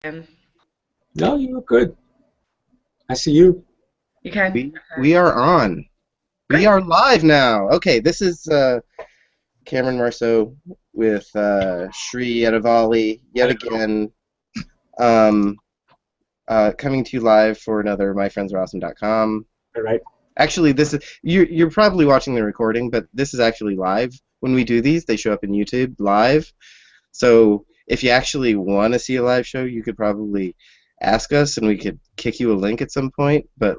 And No, you look good. I see you. you can? We are on. Great. We are live now. Okay, this is Cameron Marceau with Sri Edavali yet again, coming to you live for another MyFriendsAreAwesome.com. All right. Actually, this is you're probably watching the recording, but this is actually live. When we do these, they show up in YouTube live. So if you actually want to see a live show, you could probably ask us, and we could kick you a link at some point. But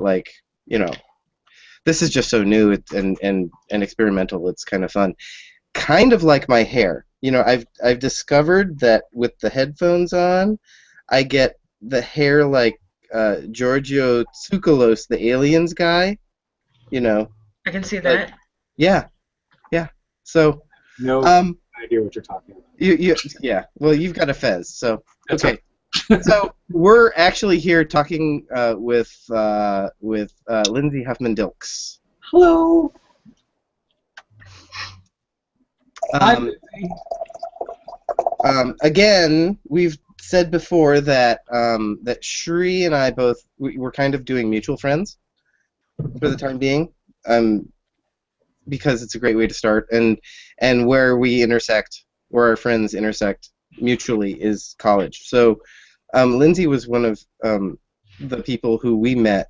this is just so new and experimental. It's kind of fun. Kind of like my hair. I've discovered that with the headphones on, I get the hair like Giorgio Tsoukalos, the Aliens guy. I can see that. Yeah. So. No idea what you're talking about. Yeah. Well, you've got a fez, so okay. So we're actually here talking with Lindsay Huffman-Dilks. Hello. Again, we've said before that that Sri and I both we're kind of doing mutual friends for the time being. Because it's a great way to start, and where we intersect, where our friends intersect mutually, is college. So Lindsay was one of the people who we met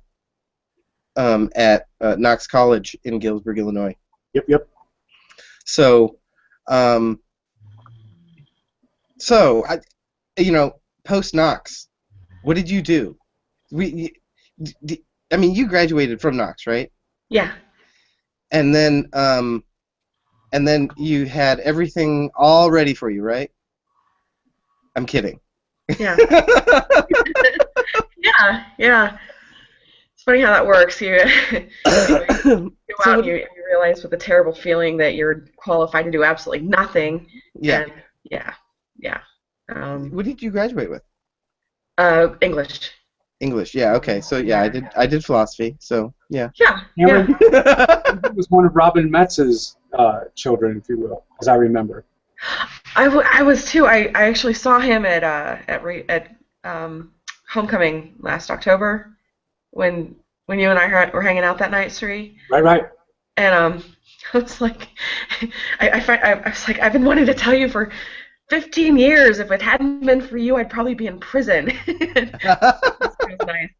at Knox College in Galesburg, Illinois. Yep. So post Knox, what did you do? You graduated from Knox, right? Yeah. And then you had everything all ready for you, right? I'm kidding. Yeah. Yeah. It's funny how that works. You go out and you realize with a terrible feeling that you're qualified to do absolutely nothing. Yeah. And yeah. What did you graduate with? English. English, yeah, okay. So yeah, I did philosophy, so yeah. Cameron was one of Robin Metz's children, if you will, as I remember. I was too. I actually saw him at homecoming last October when you and I were hanging out that night, Sri. Right. And I was like, I was like, I've been wanting to tell you for 15 years. If it hadn't been for you, I'd probably be in prison. It was nice.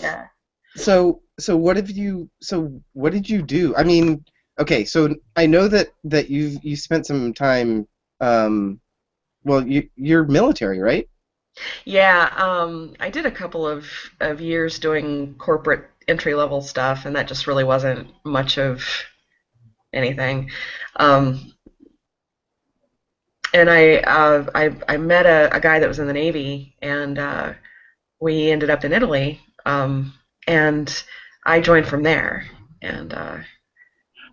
Yeah. So what did you do? I mean, okay, so I know that you spent some time you're military, right? Yeah, I did a couple of years doing corporate entry-level stuff, and that just really wasn't much of anything. And I met a guy that was in the Navy, and we ended up in Italy, and I joined from there, and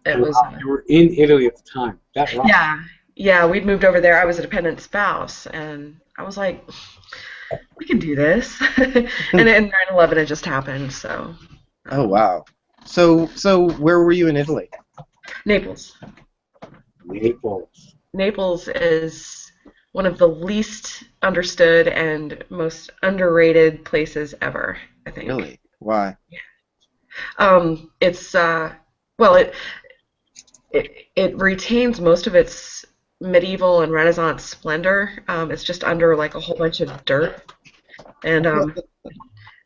it was. You were in Italy at the time. That rocks. Yeah, we'd moved over there. I was a dependent spouse, and I was like, we can do this. And then 9/11 had just happened, so. Oh wow. So where were you in Italy? Naples. Naples is one of the least understood and most underrated places ever, I think. Really? Why? Yeah. It's it retains most of its medieval and Renaissance splendor. It's just under like a whole bunch of dirt, and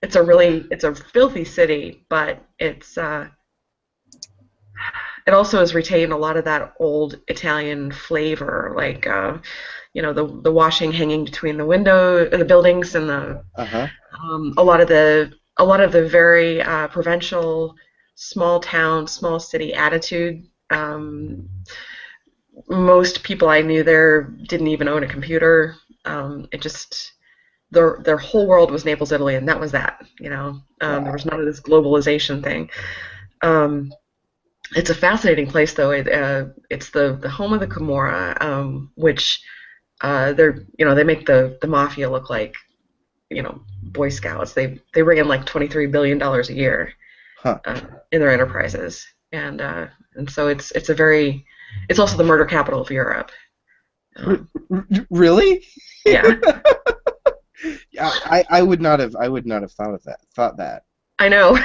it's a filthy city, but it also has retained a lot of that old Italian flavor, like the washing hanging between the buildings, and a lot of the very provincial, small town, small city attitude. Most people I knew there didn't even own a computer. Their whole world was Naples, Italy, and that was that. There was none of this globalization thing. It's a fascinating place, though. It's the home of the Camorra, which they make the mafia look like Boy Scouts. They bring in like $23 billion a year in their enterprises, and so it's also the murder capital of Europe. Really? Yeah. I would not have thought that. I know.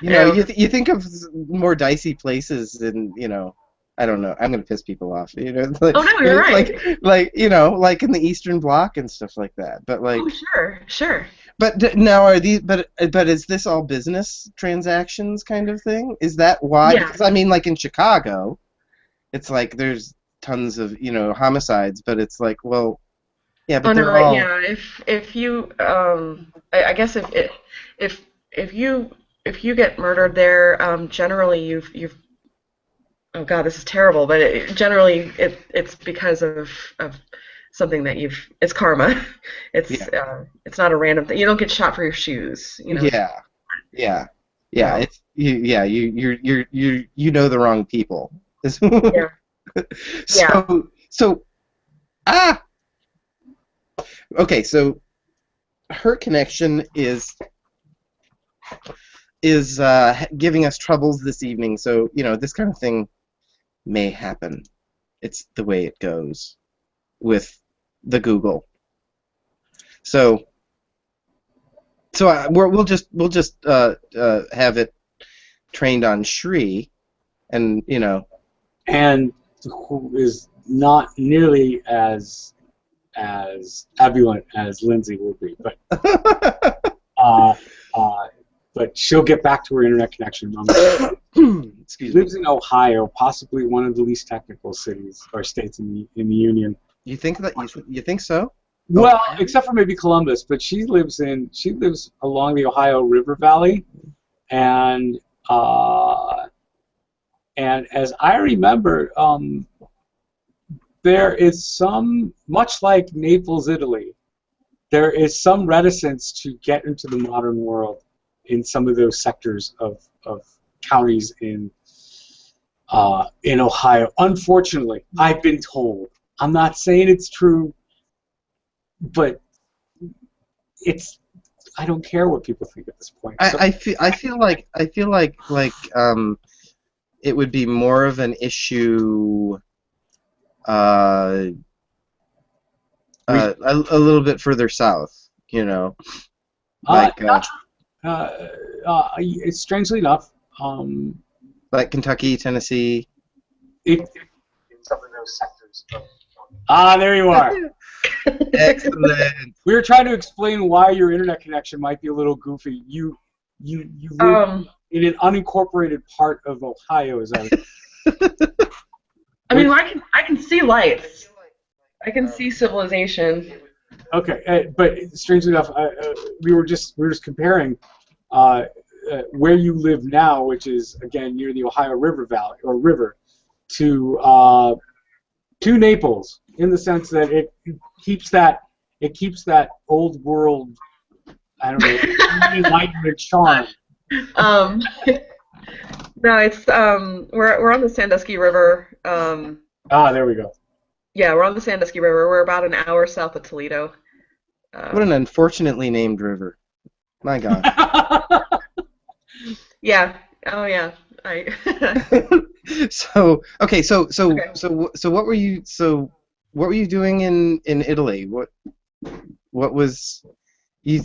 You know, you think of more dicey places and, you know, I don't know. I'm gonna piss people off. You know, like, Oh no, you're right. like you know, like in the Eastern Bloc and stuff like that. But like, Oh sure. but now are these? But is this all business transactions kind of thing? Is that why? Yeah. Because I mean, like in Chicago, it's like there's tons of, you know, homicides, but it's like, well, yeah, but Oh they're no, all. yeah. If you I guess if you get murdered there, generally you've oh God, this is terrible, but generally it's because of something that it's karma. It's not a random thing. You don't get shot for your shoes, you know. Yeah. So, It's you know the wrong people. yeah. Yeah. So okay, so her connection is giving us troubles this evening. So, you know, this kind of thing may happen. It's the way it goes with the Google. So we'll just have it trained on Shree, and you know, and who is not nearly as ebullient as Lindsay will be, but but she'll get back to her internet connection. Excuse She lives me. in Ohio, possibly one of the least technical cities or states in the Union. You think that you think so? Well, except for maybe Columbus, but she lives along the Ohio River Valley, and as I remember, there is some, much like Naples, Italy, there is some reticence to get into the modern world in some of those sectors of counties in Ohio. Unfortunately, I've been told. I'm not saying it's true, but I don't care what people think at this point. I feel like it would be more of an issue a little bit further south, you know, like strangely enough, like Kentucky, Tennessee. In some of those sectors. There you are. Excellent. We were trying to explain why your internet connection might be a little goofy. You live in an unincorporated part of Ohio, as I I mean, I can see lights. I can see civilization. Okay, but strangely enough, we were just comparing where you live now, which is again near the Ohio River Valley or river, to Naples, in the sense that it keeps that old world, I don't know, enlightenment charm. No, it's we're on the Sandusky River. There we go. Yeah, we're on the Sandusky River. We're about an hour south of Toledo. What an unfortunately named river. My God. Yeah. Oh yeah. So what were you doing in Italy? What was you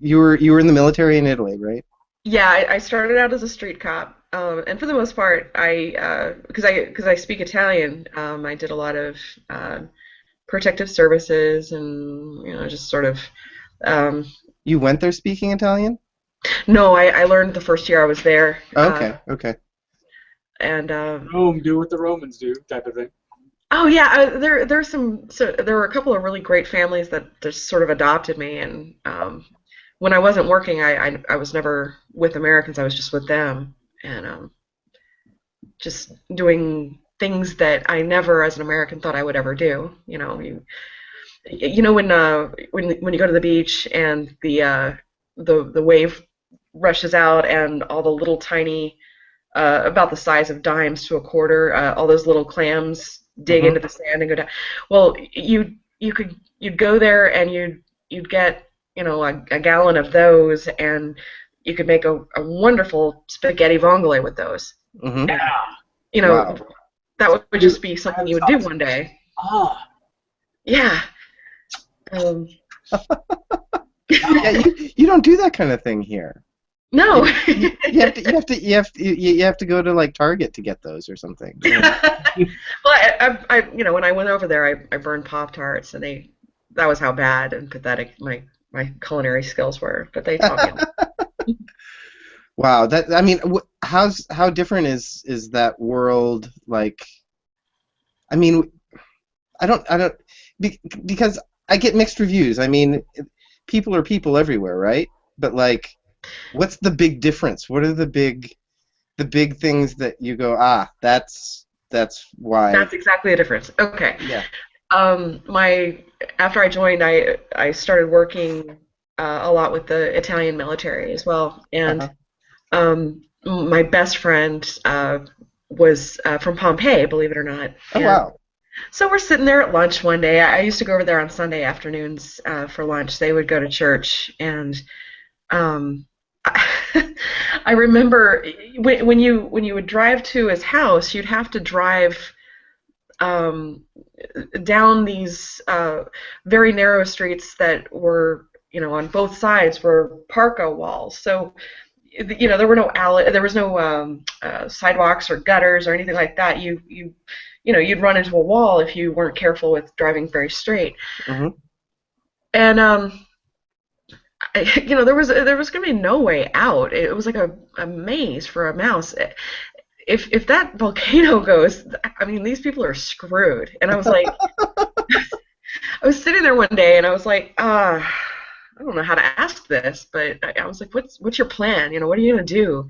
were in the military in Italy, right? Yeah, I started out as a street cop, and for the most part, because I speak Italian, I did a lot of protective services, and you know, just sort of. You went there speaking Italian? No, I learned the first year I was there. Okay. And Rome, do what the Romans do, type of thing. oh yeah, there were a couple of really great families that just sort of adopted me, and when I wasn't working, I was never with Americans. I was just with them, and just doing things that I never, as an American, thought I would ever do. You know, you know when you go to the beach and the wave rushes out and all the little tiny, about the size of dimes to a quarter, all those little clams dig into the sand and go down. Well, you'd go there and you'd get, you know, a gallon of those, and you could make a wonderful spaghetti vongole with those. Mm-hmm. And, you know, Wow. that would just be something you would do one day. Yeah. Yeah, you don't do that kind of thing here. No. You have to go to like Target to get those or something. Well, when I went over there, I burned Pop-Tarts, and that was how bad and pathetic my culinary skills were. But they taught me. Wow, that I mean, how different is that world like? I mean, I don't because I get mixed reviews. I mean, people are people everywhere, right? But like, what's the big difference? What are the big things that you go, that's why? That's exactly the difference. Okay. Yeah. After I joined, I started working a lot with the Italian military as well, and my best friend was from Pompeii, believe it or not. Oh, wow. So we're sitting there at lunch one day. I used to go over there on Sunday afternoons for lunch. They would go to church, and um, I remember when you would drive to his house, you'd have to drive down these very narrow streets that were, on both sides were parka walls. So, there were no there was no sidewalks or gutters or anything like that. You'd run into a wall if you weren't careful with driving very straight. Mm-hmm. And there was going to be no way out. It was like a maze for a mouse. If that volcano goes, I mean, these people are screwed. And I was like, I was sitting there one day, and I was like, I don't know how to ask this, but I was like, what's your plan? What are you gonna do?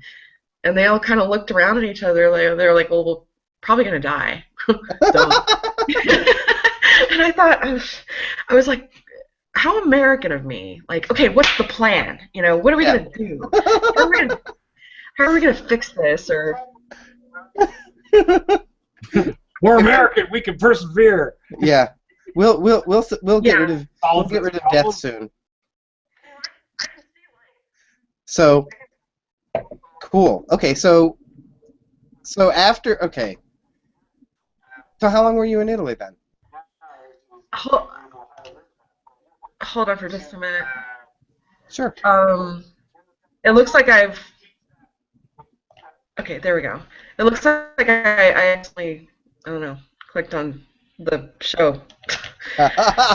And they all kind of looked around at each other. They're like, well, we're probably gonna die. And I thought, I was like, how American of me. Like, okay, what's the plan? What are we gonna do? How are we gonna fix this? Or we're American. We can persevere. Yeah, we'll get rid of death soon. So cool. Okay, so after So how long were you in Italy then? Hold on for just a minute. Sure. It looks like Okay, there we go. It looks like I actually, I don't know, clicked on the show.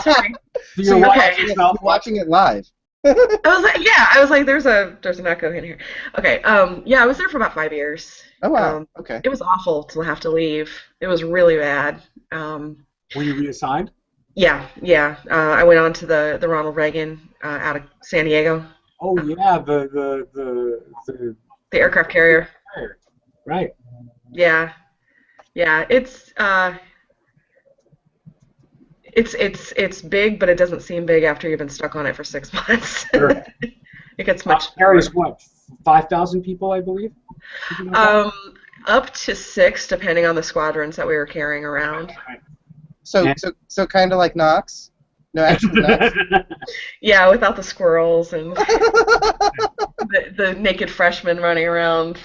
Sorry. So you're watching it live. I was like, there's an echo in here. Okay, I was there for about 5 years. Oh, wow. Okay. It was awful to have to leave. It was really bad. Were you reassigned? Yeah. I went on to the Ronald Reagan out of San Diego. Oh yeah, the aircraft carrier. Right. Yeah. It's big, but it doesn't seem big after you've been stuck on it for 6 months. Sure. It gets much. Carries what? 5,000 people, I believe. Up to 6, depending on the squadrons that we were carrying around. So kind of like Knox. No, actually Knox. Yeah, without the squirrels and the naked freshmen running around.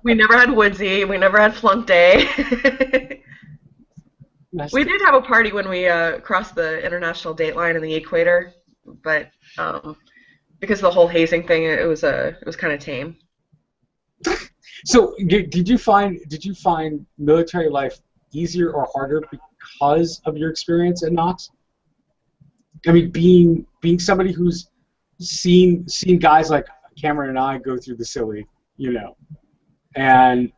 We never had Woodsy. We never had Flunk Day. We did have a party when we crossed the international date line in the equator, but because of the whole hazing thing, it was kind of tame. So, did you find military life easier or harder because of your experience at Knox? I mean, being somebody who's seen guys like Cameron and I go through the silly, and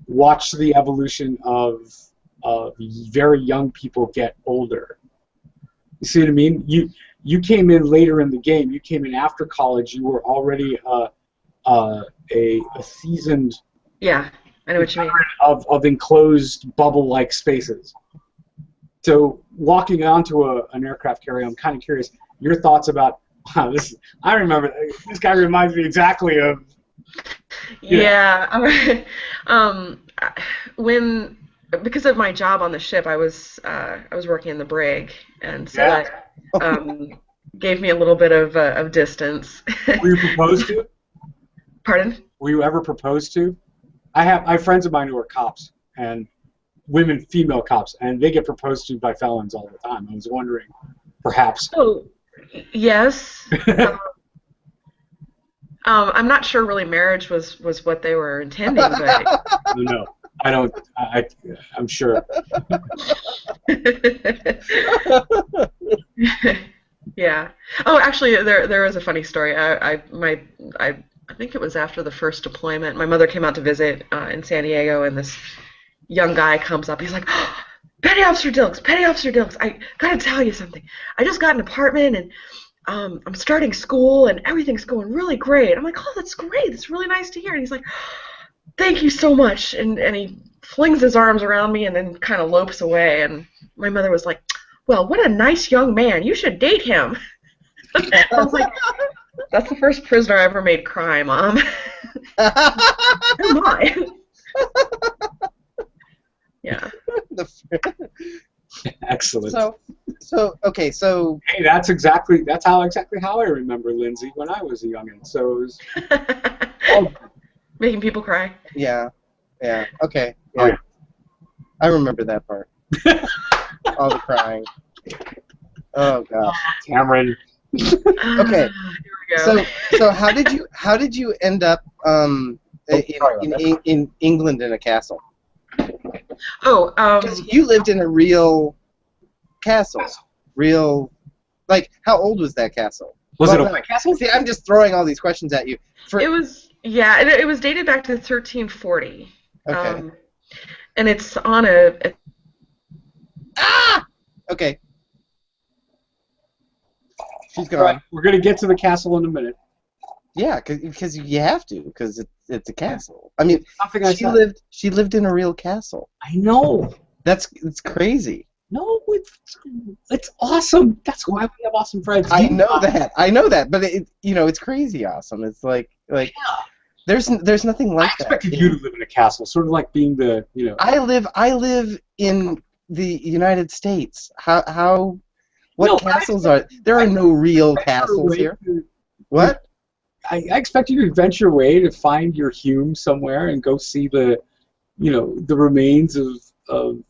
watch the evolution of very young people get older. You see what I mean? You came in later in the game. You came in after college. You were already a seasoned. Yeah, I know what you mean. Of enclosed bubble-like spaces. So walking onto an aircraft carrier, I'm kind of curious your thoughts about. Wow, I remember this guy reminds me exactly of. Yeah, because of my job on the ship, I was working in the brig, and so that gave me a little bit of distance. Were you proposed to? Pardon? Were you ever proposed to? I have friends of mine who are cops, and female cops, and they get proposed to by felons all the time. I was wondering, perhaps. Oh, yes. I'm not sure really marriage was what they were intending, but No, I don't. I'm sure. Yeah. Oh, actually, there is a funny story. I think it was after the first deployment. My mother came out to visit in San Diego, and this young guy comes up. He's like, oh, Petty Officer Dilks, I gotta tell you something. I just got an apartment, and I'm starting school, and everything's going really great. I'm like, oh, that's great. That's really nice to hear. And he's like, thank you so much. And he flings his arms around me and then kind of lopes away. And my mother was like, well, what a nice young man. You should date him. I was like, that's the first prisoner I ever made cry, Mom. Who am I? Yeah. Excellent. Okay, so hey, that's exactly how I remember Lindsay when I was a youngin'. So it was making people cry. Yeah. Okay. Oh, yeah. I remember that part. All the crying. Oh God. Cameron. Okay. Here we go. So how did you end up in England in a castle? Oh, Because you lived in a real castle. Real, like, how old was that castle? Was it a White Castle? See, I'm just throwing all these questions at you. it was, yeah, it was dated back to 1340. Okay. And it's on a Okay. She's All gone. right, we're gonna get to the castle in a minute. Yeah, because you have to, because it's a castle. I mean, Something I she said. lived in a real castle. I know. It's crazy. No, it's awesome. That's why we have awesome friends. I know that, but it's crazy awesome. It's like there's nothing like I that. expected you to live in a castle, sort of like being the I live in the United States. What castles are there? Are no real castles here. What? I expect you to venture away to find your Hume somewhere and go see the remains of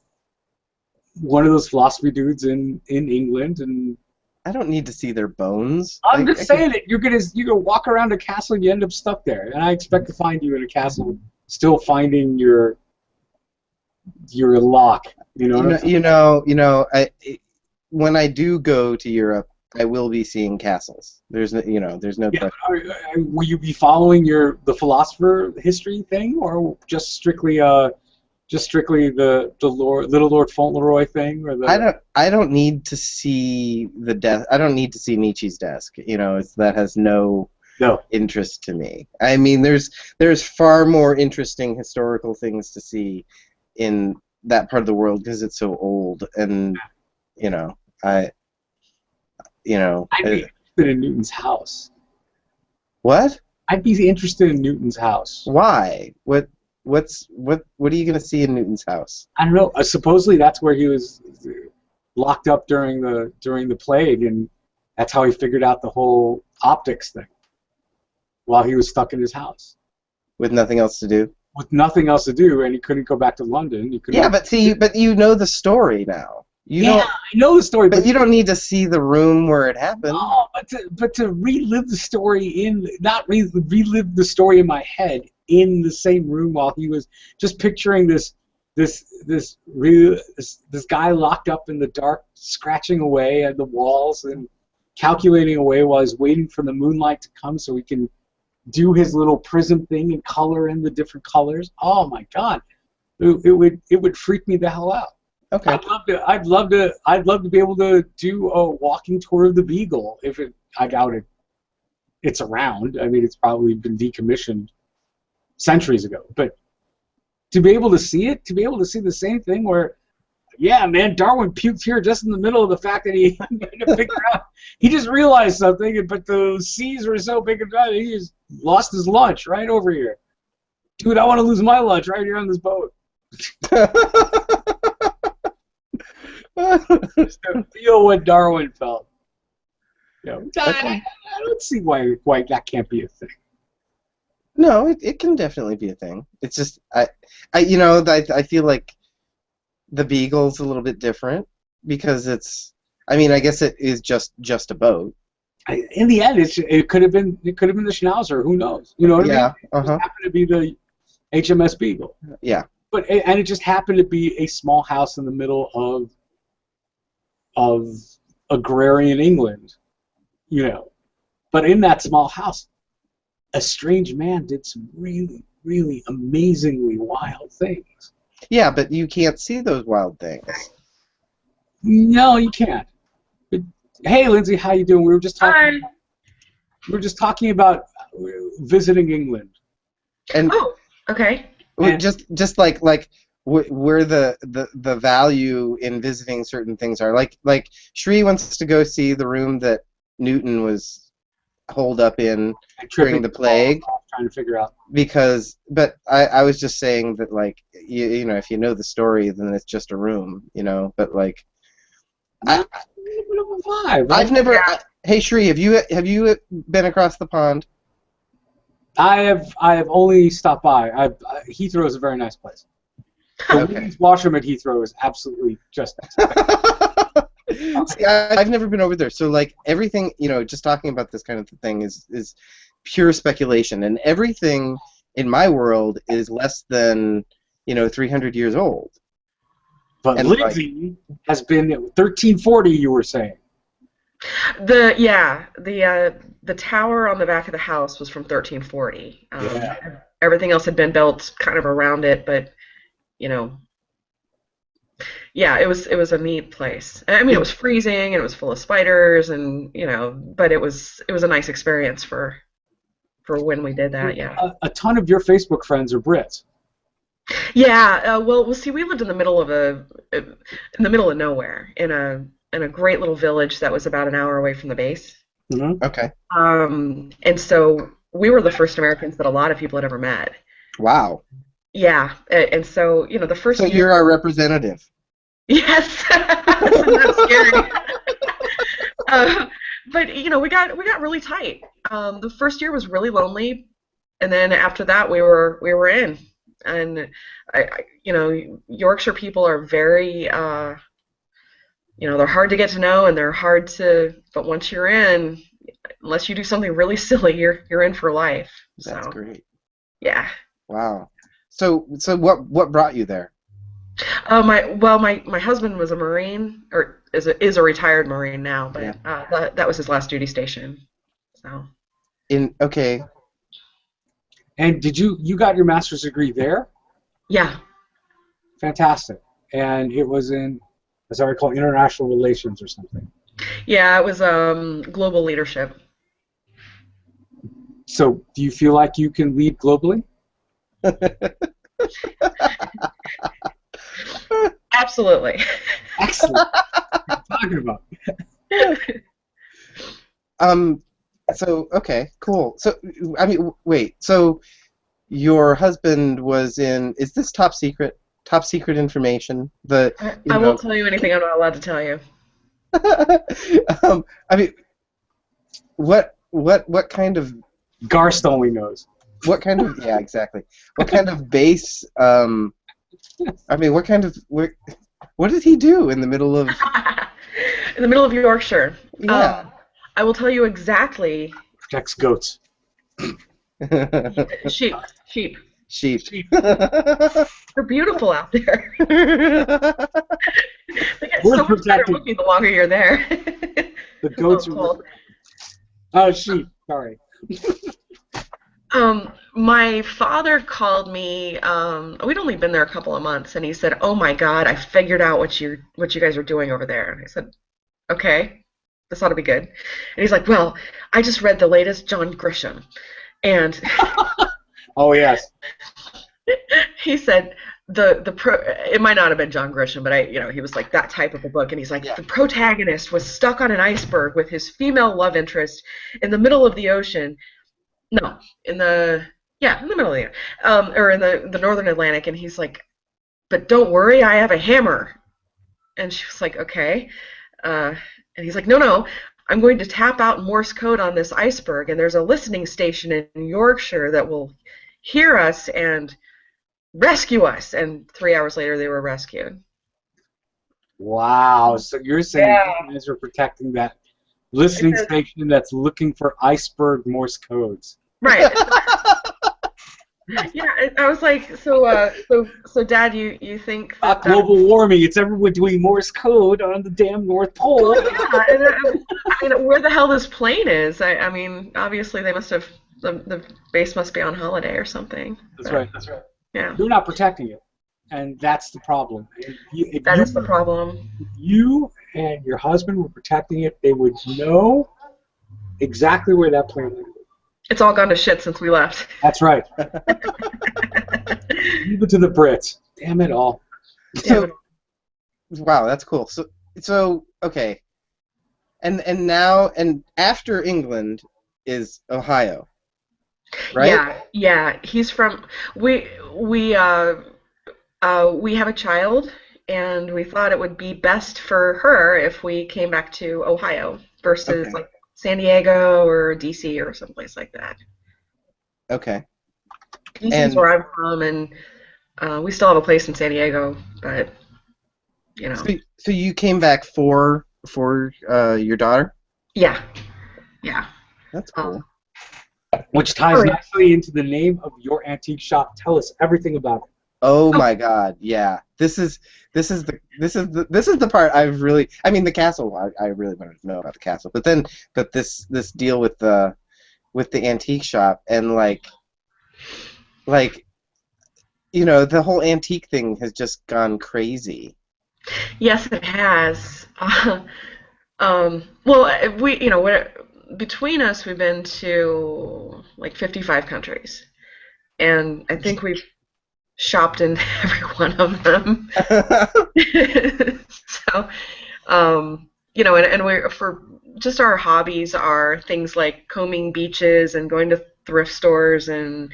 one of those philosophy dudes in England. And I don't need to see their bones. I'm just saying that you're gonna walk around a castle and you end up stuck there. And I expect to find you in a castle, still finding your lock. When I do go to Europe, I will be seeing castles. There's no question. Will you be following the philosopher history thing, or just strictly the Little Lord Fauntleroy thing, or the? I don't need to see the death. I don't need to see Nietzsche's desk. That has no interest to me. I mean, there's far more interesting historical things to see in that part of the world because it's so old, and I'd be interested in Newton's house. What? I'd be interested in Newton's house. Why? What are you going to see in Newton's house? I don't know. Supposedly that's where he was locked up during the plague, and that's how he figured out the whole optics thing. While he was stuck in his house with nothing else to do. With nothing else to do, and he couldn't go back to London. But you know the story now. I know the story, but you don't need to see the room where it happened. Oh, but to relive the story relive the story in my head in the same room while he was just picturing this guy locked up in the dark, scratching away at the walls and calculating away while he's waiting for the moonlight to come so he can do his little prism thing and color in the different colors. Oh my God, it would freak me the hell out. Okay. I'd love to be able to do a walking tour of the Beagle. I doubt it's around. I mean, it's probably been decommissioned centuries ago. But to be able to see it, to be able to see the same thing where, yeah, man, Darwin puked here just in the middle of the fact that he he just realized something, but the seas were so big and bad he just lost his lunch right over here. Dude, I want to lose my lunch right here on this boat. Just to feel what Darwin felt. I don't see why that can't be a thing. No, it can definitely be a thing. It's just I feel like the Beagle's a little bit different because it's. I mean, I guess it is just a boat. In the end, it could have been the Schnauzer. Who knows? You know what I mean? Yeah. It just happened to be the HMS Beagle. Yeah. But it just happened to be a small house in the middle of agrarian England, you know. But in that small house, a strange man did some really, really amazingly wild things. Yeah, but you can't see those wild things. No, you can't. But, hey, Lindsay, how you doing? We were just talking. Hi. We were just talking about visiting England. And Oh, okay. just like where the value in visiting certain things are. Like Shree wants to go see the room that Newton was holed up in during the plague. Trying to figure out. But I was just saying that, like, you know, if you know the story, then it's just a room, you know. But like, A bit of a vibe. Right? I've never. Hey Shree, have you been across the pond? I have only stopped by. Heathrow is a very nice place. The women's washroom at Heathrow is absolutely just. See, I've never been over there, so like everything, you know, just talking about this kind of thing is pure speculation, and everything in my world is less than 300 years old. But and Lindsay has been 1340. You were saying. The tower on the back of the house was from 1340. Everything else had been built kind of around it, but yeah, it was a neat place. I mean, it was freezing and it was full of spiders, and but it was a nice experience for when we did that. Yeah. A ton of your Facebook friends are Brits. Yeah. Well, see, we lived in the middle of nowhere in a great little village that was about an hour away from the base. Mm-hmm. Okay. And so we were the first Americans that a lot of people had ever met. Wow. Yeah, and so the first. So you're our representative. Yes, that's scary. But we got really tight. The first year was really lonely, and then after that we were in. And Yorkshire people are very they're hard to get to know, and they're hard to. But once you're in, unless you do something really silly, you're in for life. That's great. Yeah. Wow. So what brought you there? My husband was a Marine, or is a retired Marine now, but that was his last duty station. So. Okay. And did you got your master's degree there? Yeah. Fantastic. And it was in, as I recall, international relations or something. Yeah, it was global leadership. So do you feel like you can lead globally? Absolutely. Excellent. What are you talking about? So okay, cool. So I mean, wait. So your husband was in? Is this top secret? Top secret information? I won't tell you anything I'm not allowed to tell you. I mean, what kind of? Garst only knows. What kind of? Yeah, exactly. What kind of base? I mean, what did he do in the middle of? In the middle of Yorkshire. Yeah. I will tell you exactly. Protects goats. Sheep. They're beautiful out there. They get so much better looking the longer you're there. The goats are. Oh, sheep. Sorry. My father called me. We'd only been there a couple of months, and he said, "Oh my God, I figured out what you guys are doing over there." And I said, "Okay, this ought to be good." And he's like, "Well, I just read the latest John Grisham, and." Oh yes. He said it might not have been John Grisham, but he was like that type of a book, and he's like, the protagonist was stuck on an iceberg with his female love interest in the middle of the ocean. No, in the middle of the or in the northern Atlantic, and he's like, but don't worry, I have a hammer. And she was like, okay. And he's like, no, I'm going to tap out Morse code on this iceberg, and there's a listening station in Yorkshire that will hear us and rescue us. And 3 hours later, they were rescued. Wow. So you're saying Yeah. you guys are protecting that listening station that's looking for iceberg Morse codes. Right. Yeah, I was like, so Dad, you think Not that global warming. It's everyone doing Morse code on the damn North Pole. yeah, and I mean, where the hell this plane is? I mean, obviously they must have the base must be on holiday or something. That's But, right. That's right. yeah, You're not protecting it, and that's the problem. If that is the problem. you and your husband were protecting it, they would know exactly where that plane landed. It's all gone to shit since we left. That's right. Leave it to the Brits. Damn it all. So, wow, that's cool. So okay, and now and after England is Ohio, right? Yeah. He's from we have a child, and we thought it would be best for her if we came back to Ohio versus Okay. like San Diego or DC or someplace like that. Okay. DC is And where I'm from, and we still have a place in San Diego, but you know, so you came back for your daughter? yeah. That's cool. Which ties nicely into the name of your antique shop. Tell us everything about it. Oh my God, yeah. This is the part I've really. I mean, the castle. I really wanted to know about the castle, but this deal with the antique shop and like the whole antique thing has just gone crazy. Yes, it has. Well, between us, we've been to like 55 countries, and I think we've shopped in every one of them. So, and we're for just our hobbies are things like combing beaches and going to thrift stores and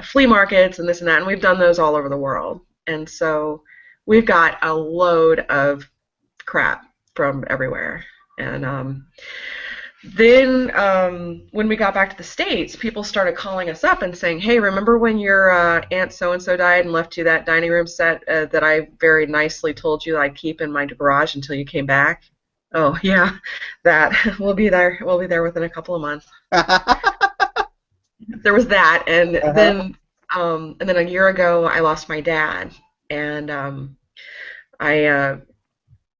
flea markets and this and that, and we've done those all over the world. And so we've got a load of crap from everywhere. And then when we got back to the States, people started calling us up and saying, hey, remember when your Aunt so-and-so died and left you that dining room set that I very nicely told you I'd keep in my garage until you came back? Oh, yeah, that. We'll be there. We'll be there within a couple of months. There was that, and then a year ago I lost my dad, and I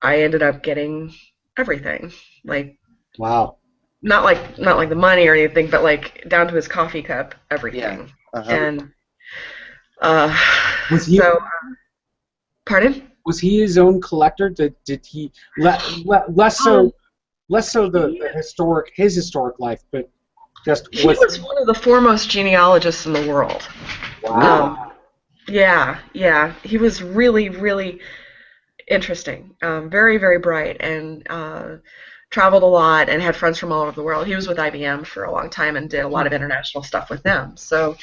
ended up getting everything, like Wow. not like the money or anything, but like down to his coffee cup, everything. Yeah. And Was he? so, pardon? Was he his own collector? Did he less so his historic life, but just He was one of the foremost genealogists in the world. Wow. Yeah. He was really, really interesting. Very, very bright, and traveled a lot and had friends from all over the world. He was with IBM for a long time and did a lot of international stuff with them. So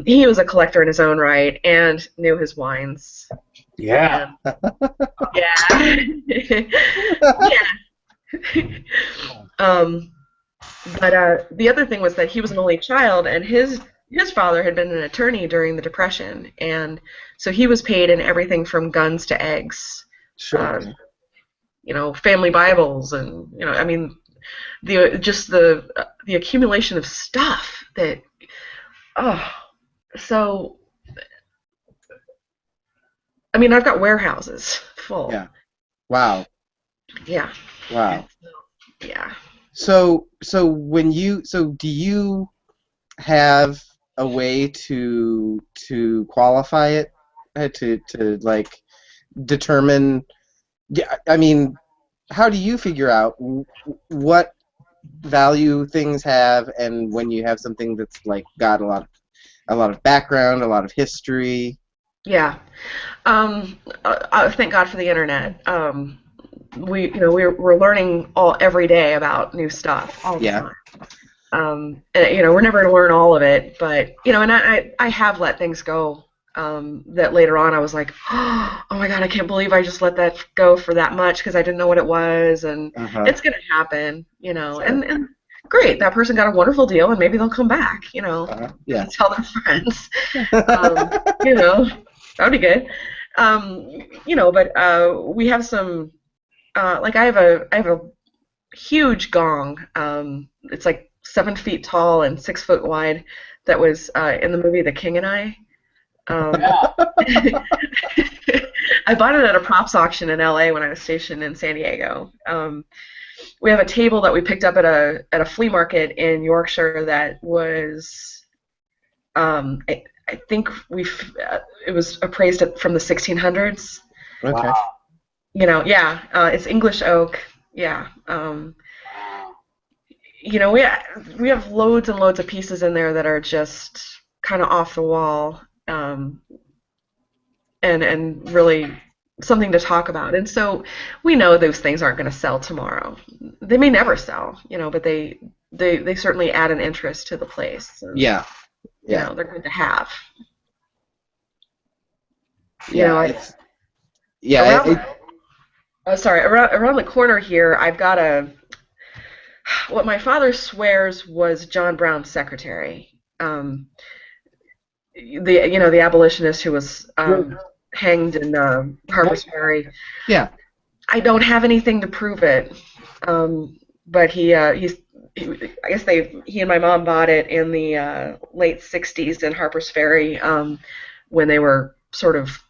he was a collector in his own right and knew his wines. Yeah. Yeah. But the other thing was that he was an only child, and his father had been an attorney during the Depression, and so he was paid in everything from guns to eggs. Sure. Family Bibles, and I mean, the accumulation of stuff that, so I mean, I've got warehouses full. Yeah. Wow. Yeah. Wow. Yeah. So do you have a way to qualify it, to like determine? Yeah, I mean, how do you figure out what value things have, and when you have something that's like got a lot of background, a lot of history? Yeah. Thank God for the internet. We're learning every day about new stuff all the time. And, we're never going to learn all of it, but and I have let things go. That later on I was like, oh my God, I can't believe I just let that go for that much because I didn't know what it was, and it's going to happen, Sure. and great, that person got a wonderful deal, and maybe they'll come back, Yeah. tell their friends, that would be good. But we have some. Like I have a huge gong. It's like 7 feet tall and 6 foot wide. That was in the movie The King and I. Um, Yeah. I bought it at a props auction in LA when I was stationed in San Diego. We have a table that we picked up at a flea market in Yorkshire that was I think it was appraised from the 1600s. Okay. Wow. Yeah, it's English oak. Yeah. We have loads and loads of pieces in there that are just kind of off the wall, and really something to talk about. And so we know those things aren't going to sell tomorrow. They may never sell, but they certainly add an interest to the place. And, Yeah. Yeah. they're good to have. Around the corner here, I've got what my father swears was John Brown's secretary. The abolitionist who was hanged in Harper's Ferry. Yeah. I don't have anything to prove it, but I guess he and my mom bought it in the late '60s in Harper's Ferry when they were sort of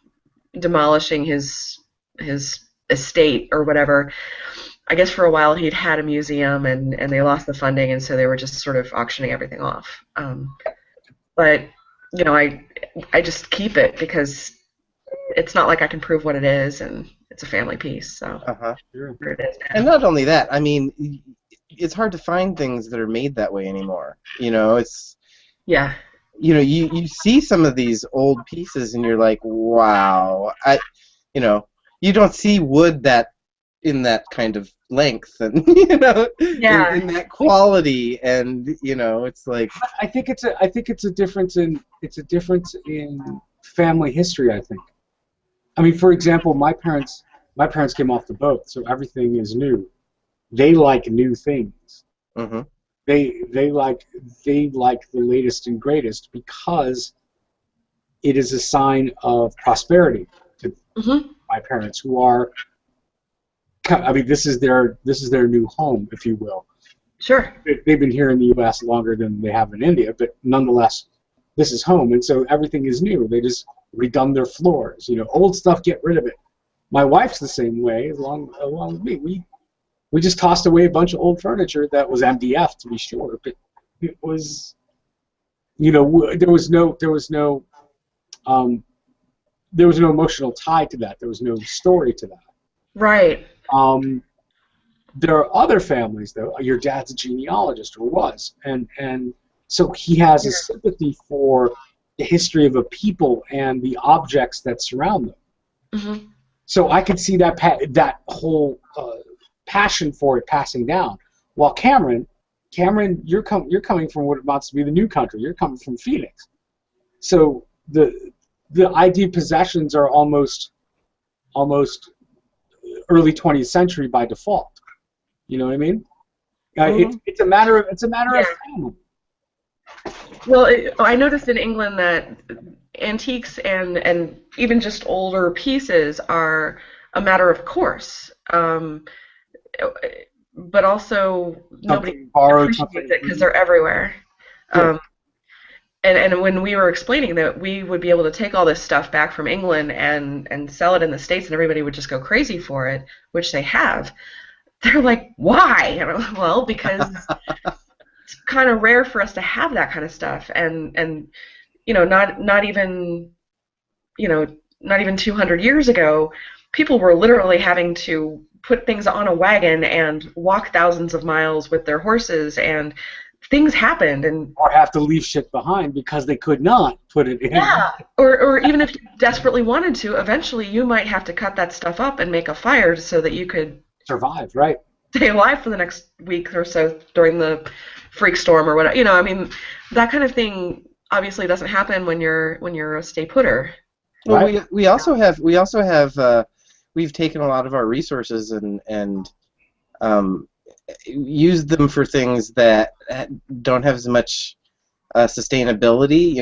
demolishing his estate or whatever. I guess for a while he'd had a museum and they lost the funding, and so they were just sort of auctioning everything off. But I just keep it because it's not like I can prove what it is, and it's a family piece. So Sure. there it is. And not only that, I mean, it's hard to find things that are made that way anymore. It's Yeah. You see some of these old pieces and you're like, wow. You don't see wood that in that kind of length and in that quality, and it's like I think it's a difference in family history. I mean, for example, my parents came off the boat, so everything is new. They like new things. Mm-hmm. They like the latest and greatest because it is a sign of prosperity to my parents, who are. I mean, this is their new home, if you will. Sure. They've been here in the U.S. longer than they have in India, but nonetheless, this is home, and so everything is new. They just redone their floors. Old stuff, get rid of it. My wife's the same way, along with me. We just tossed away a bunch of old furniture that was MDF, to be sure, but it was, there was no emotional tie to that. There was no story to that. Right. There are other families, though. Your dad's a genealogist, or was, and so he has a sympathy for the history of a people and the objects that surround them. Mm-hmm. So I could see that whole passion for it passing down. While Cameron, you're coming from what amounts to be the new country. You're coming from Phoenix, so the idea of possessions are almost early 20th century by default. You know what I mean? It's a matter of family. Well, I noticed in England that antiques and even just older pieces are a matter of course, but also nobody appreciates it because they're everywhere. Yeah. And when we were explaining that we would be able to take all this stuff back from England and sell it in the States and everybody would just go crazy for it, which they have, they're like, why? Well, because it's kind of rare for us to have that kind of stuff, and not even 200 years ago, people were literally having to put things on a wagon and walk thousands of miles with their horses, and things happened, or have to leave shit behind because they could not put it in. Yeah, or even if you desperately wanted to, eventually you might have to cut that stuff up and make a fire so that you could survive, right? Stay alive for the next week or so during the freak storm or whatever. I mean, that kind of thing obviously doesn't happen when you're a stay putter. Well, right? we also have we've taken a lot of our resources and used them for things that don't have as much sustainability.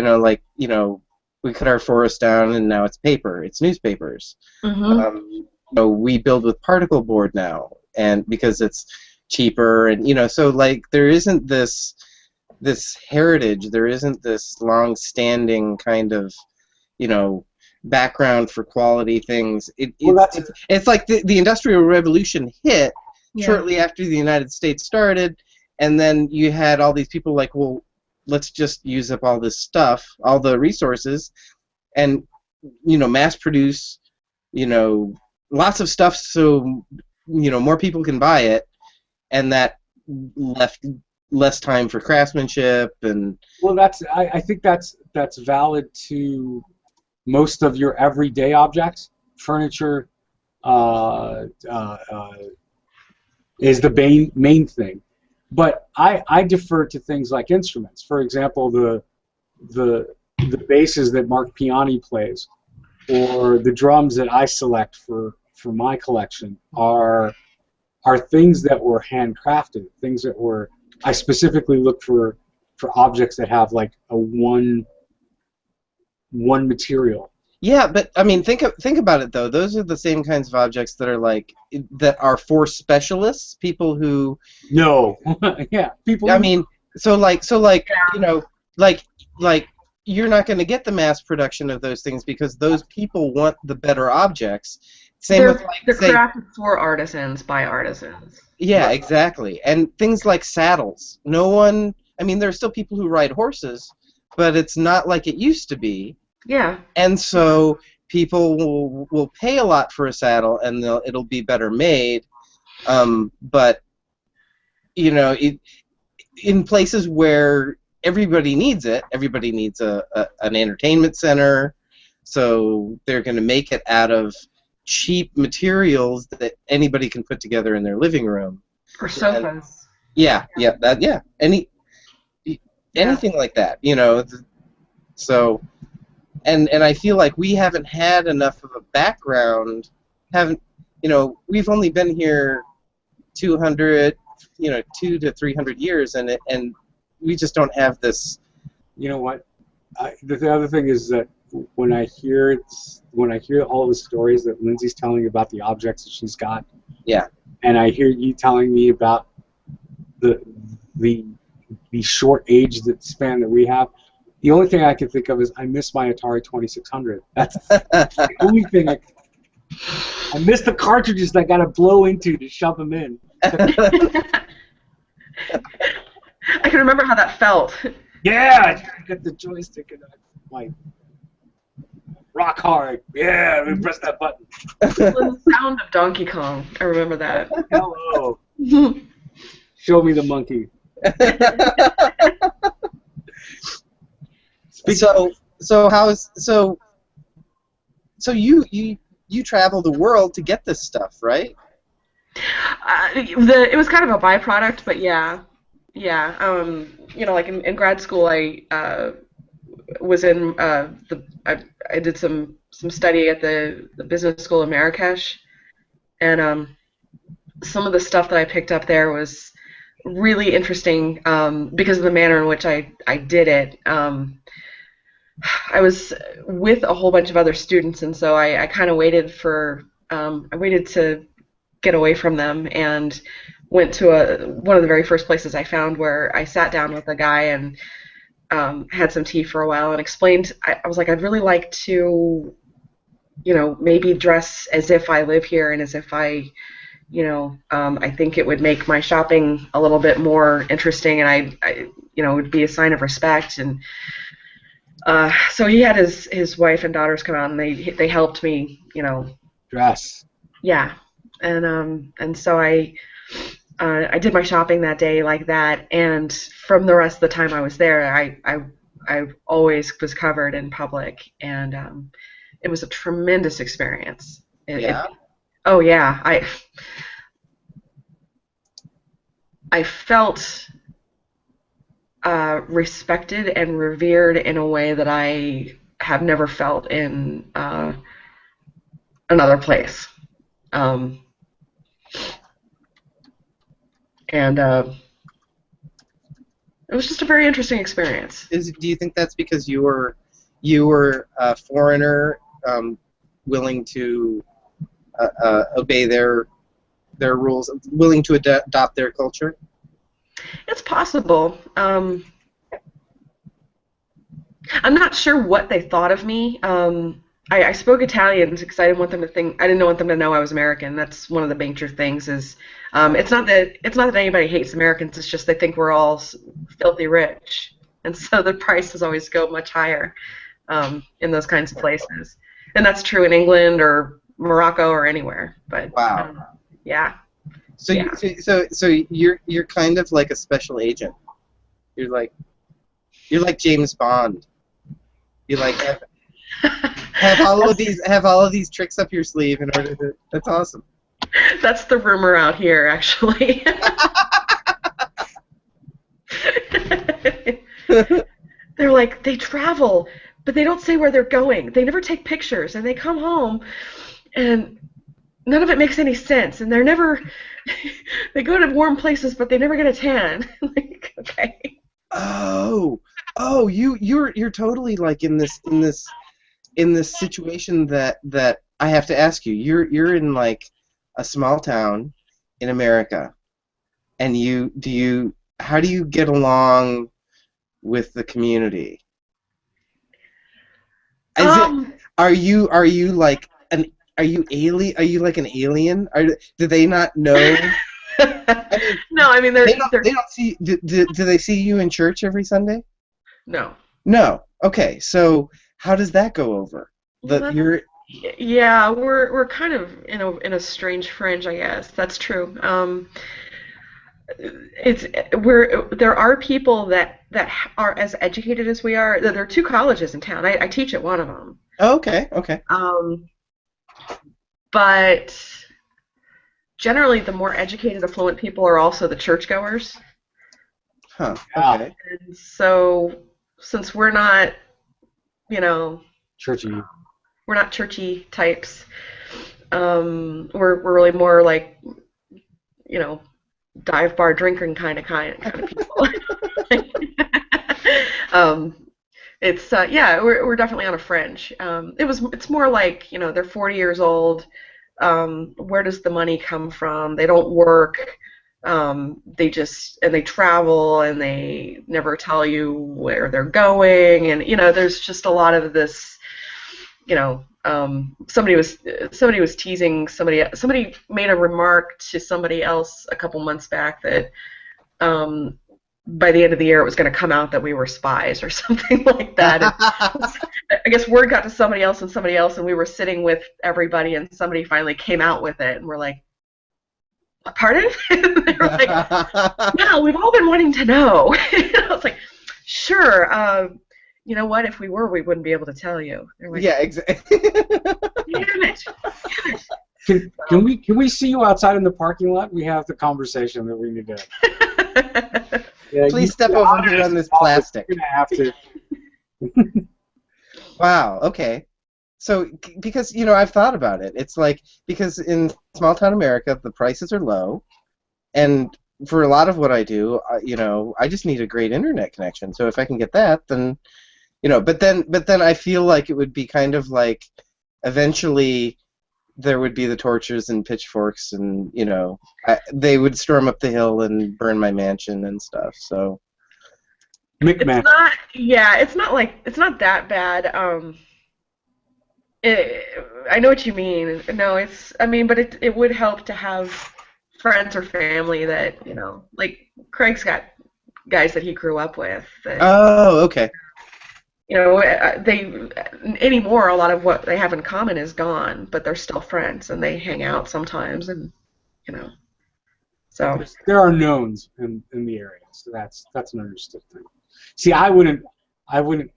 we cut our forests down, and now it's paper. It's newspapers. We build with particle board now, and because it's cheaper, and so like there isn't this heritage, there isn't this long-standing kind of background for quality things. It's like the Industrial Revolution hit shortly after the United States started, and then you had all these people like, well, let's just use up all this stuff, all the resources, and mass produce lots of stuff so more people can buy it, and that left less time for craftsmanship. And well, I think that's valid to most of your everyday objects. Furniture is the main thing, but I defer to things like instruments. For example, the basses that Mark Piani plays, or the drums that I select for my collection are things that were handcrafted, things that were. I specifically look for objects that have like a one material. Yeah, but I mean, think about it though. Those are the same kinds of objects that are for specialists, people who. No. Yeah, people. I mean, so like like you're not going to get the mass production of those things because those people want the better objects. Same with they're crafted for artisans by artisans. Yeah, exactly. And things like saddles. I mean, there are still people who ride horses, but it's not like it used to be. Yeah. And so people will pay a lot for a saddle, and it'll be better made. But in places where everybody needs it, everybody needs an entertainment center, so they're going to make it out of cheap materials that anybody can put together in their living room. Or sofas. Anything like that, So, and I feel like we haven't had enough of a background. We've only been here 2 to 300 years, and we just don't have this. You know what? The other thing is that when I hear all the stories that Lindsay's telling about the objects that she's got, and I hear you telling me about the short age span that we have, the only thing I can think of is I miss my Atari 2600. That's the only thing I miss the cartridges that I gotta blow into to shove them in. I can remember how that felt. Yeah, I got the joystick and I'm like, rock hard. Yeah, we press that button. The sound of Donkey Kong. I remember that. Hello. Show me the monkey. So you travel the world to get this stuff, right? It was kind of a byproduct, but yeah. Like in grad school, I was in I did some study at the business school in Marrakesh, and some of the stuff that I picked up there was really interesting because of the manner in which I did it. I was with a whole bunch of other students, and so I kind of waited to get away from them and went to one of the very first places I found, where I sat down with a guy and had some tea for a while and explained. I was like, I'd really like to, maybe dress as if I live here and as if I think it would make my shopping a little bit more interesting, and it would be a sign of respect. And so he had his wife and daughters come out, and they helped me, dress. Yeah, and so I did my shopping that day like that, and from the rest of the time I was there, I always was covered in public, and it was a tremendous experience. Oh yeah, I felt respected and revered in a way that I have never felt in another place. And it was just a very interesting experience. Do you think that's because you were you were a foreigner willing to obey their rules, willing to adopt their culture? It's possible. I'm not sure what they thought of me. I spoke Italian because I didn't want them to think. I didn't want them to know I was American. That's one of the major things. Is it's not that anybody hates Americans. It's just they think we're all filthy rich, and so the prices always go much higher in those kinds of places. And that's true in England or Morocco or anywhere. But Wow. yeah. So Yeah. so you're kind of like a special agent. You're like James Bond. You like have all of these tricks up your sleeve in order to. That's awesome. That's the rumor out here, actually. They're like, they travel, but they don't say where they're going. They never take pictures, and they come home, and none of it makes any sense. And they're never, they go to warm places, but they never get a tan. Like, okay. Oh, you're totally like in this situation that I have to ask you. You're in like a small town in America, and how do you get along with the community? Are you like are you alien? Are you like an alien? Do they not know? No, I mean they don't see. Do they see you in church every Sunday? No. No. Okay. So how does that go over? Yeah, we're kind of in a strange fringe, I guess. That's true. There are people that are as educated as we are. There are two colleges in town. I teach at one of them. Oh, okay. Okay. But generally, the more educated, affluent people are also the churchgoers. Huh. Okay. And so, since we're not, Churchy. we're not churchy types. We're really more like, dive bar drinking kind of people. We're definitely on a fringe. It's more like, they're 40 years old. Where does the money come from? They don't work. They travel and they never tell you where they're going, and there's just a lot of this. Somebody was teasing somebody. Somebody made a remark to somebody else a couple months back that by the end of the year it was going to come out that we were spies or something like that. I guess word got to somebody else, and we were sitting with everybody, and somebody finally came out with it, and we're like, pardon? And they were like, no, we've all been wanting to know. I was like, sure. You know what? If we were, we wouldn't be able to tell you. Like, yeah, exactly. Damn it. Can we see you outside in the parking lot? We have the conversation that we need to. Yeah, Please step over here on this plastic. You're gonna have to. Wow. Okay. So, because I've thought about it. It's like because in small town America the prices are low, and for a lot of what I do, I just need a great internet connection. So if I can get that, then. But then I feel like it would be kind of like eventually there would be the torches and pitchforks and they would storm up the hill and burn my mansion and stuff. So it's not that bad. I know what you mean. No, but it would help to have friends or family that like Craig's got guys that he grew up with. Oh, okay. Anymore, a lot of what they have in common is gone, but they're still friends and they hang out sometimes, and so there are knowns in the area, so that's an understood thing. See, I wouldn't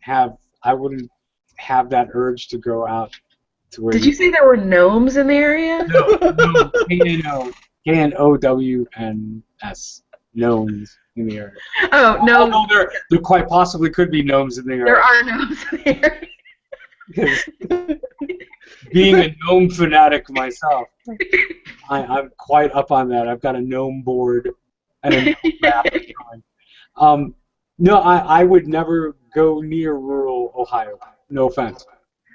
have that urge to go out to where. Did you say there were gnomes in the area? No, Knowns, gnomes in the area. Oh, no. Although there quite possibly could be gnomes in the area. There are gnomes in the area. Because being a gnome fanatic myself, I'm quite up on that. I've got a gnome board and a gnome map going. No, I would never go near rural Ohio. No offense.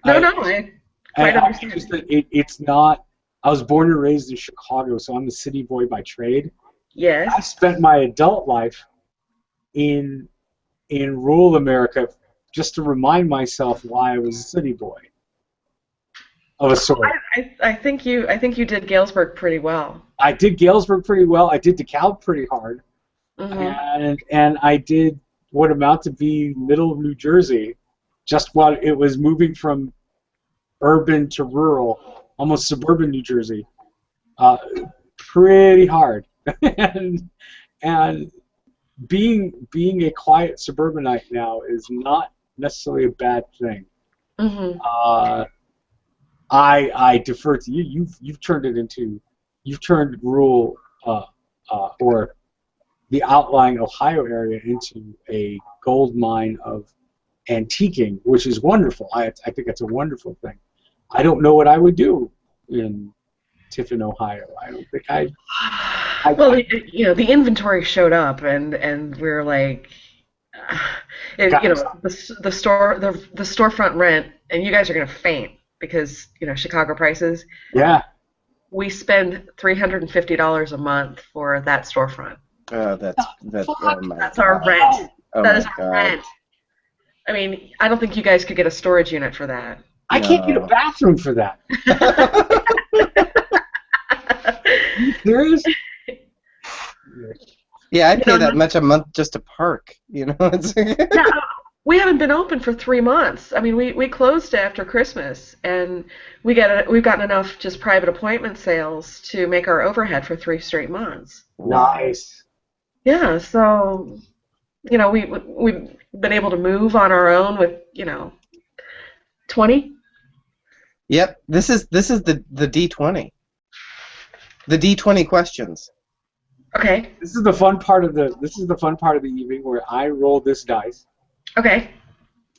No, no, I quite understand. Just that it's not. I was born and raised in Chicago, so I'm a city boy by trade. Yes. I spent my adult life in rural America just to remind myself why I was a city boy of a sort. I think you did Galesburg pretty well. I did Galesburg pretty well. I did DeKalb pretty hard, and I did what amount to be middle of New Jersey, just while it was moving from urban to rural, almost suburban New Jersey, pretty hard. and being a quiet suburbanite now is not necessarily a bad thing. I defer to you. You've turned rural or the outlying Ohio area into a gold mine of antiquing, which is wonderful. I think that's a wonderful thing. I don't know what I would do in Tiffin, Ohio. I don't think well, the inventory showed up, and we're like, the storefront rent, and you guys are gonna faint because Chicago prices. Yeah. We spend $350 a month for that storefront. That's that's our rent. That is our rent. I mean, I don't think you guys could get a storage unit for that. I can't get a bathroom for that. Are you serious? Yeah, I pay that much a month just to park. Yeah, we haven't been open for 3 months. I mean, we closed after Christmas, and we've gotten enough just private appointment sales to make our overhead for 3 straight months. Nice. Yeah, so we've been able to move on our own with 20. Yep, this is the D20. The D20 questions. Okay. This is the fun part of the evening where I roll this dice. Okay.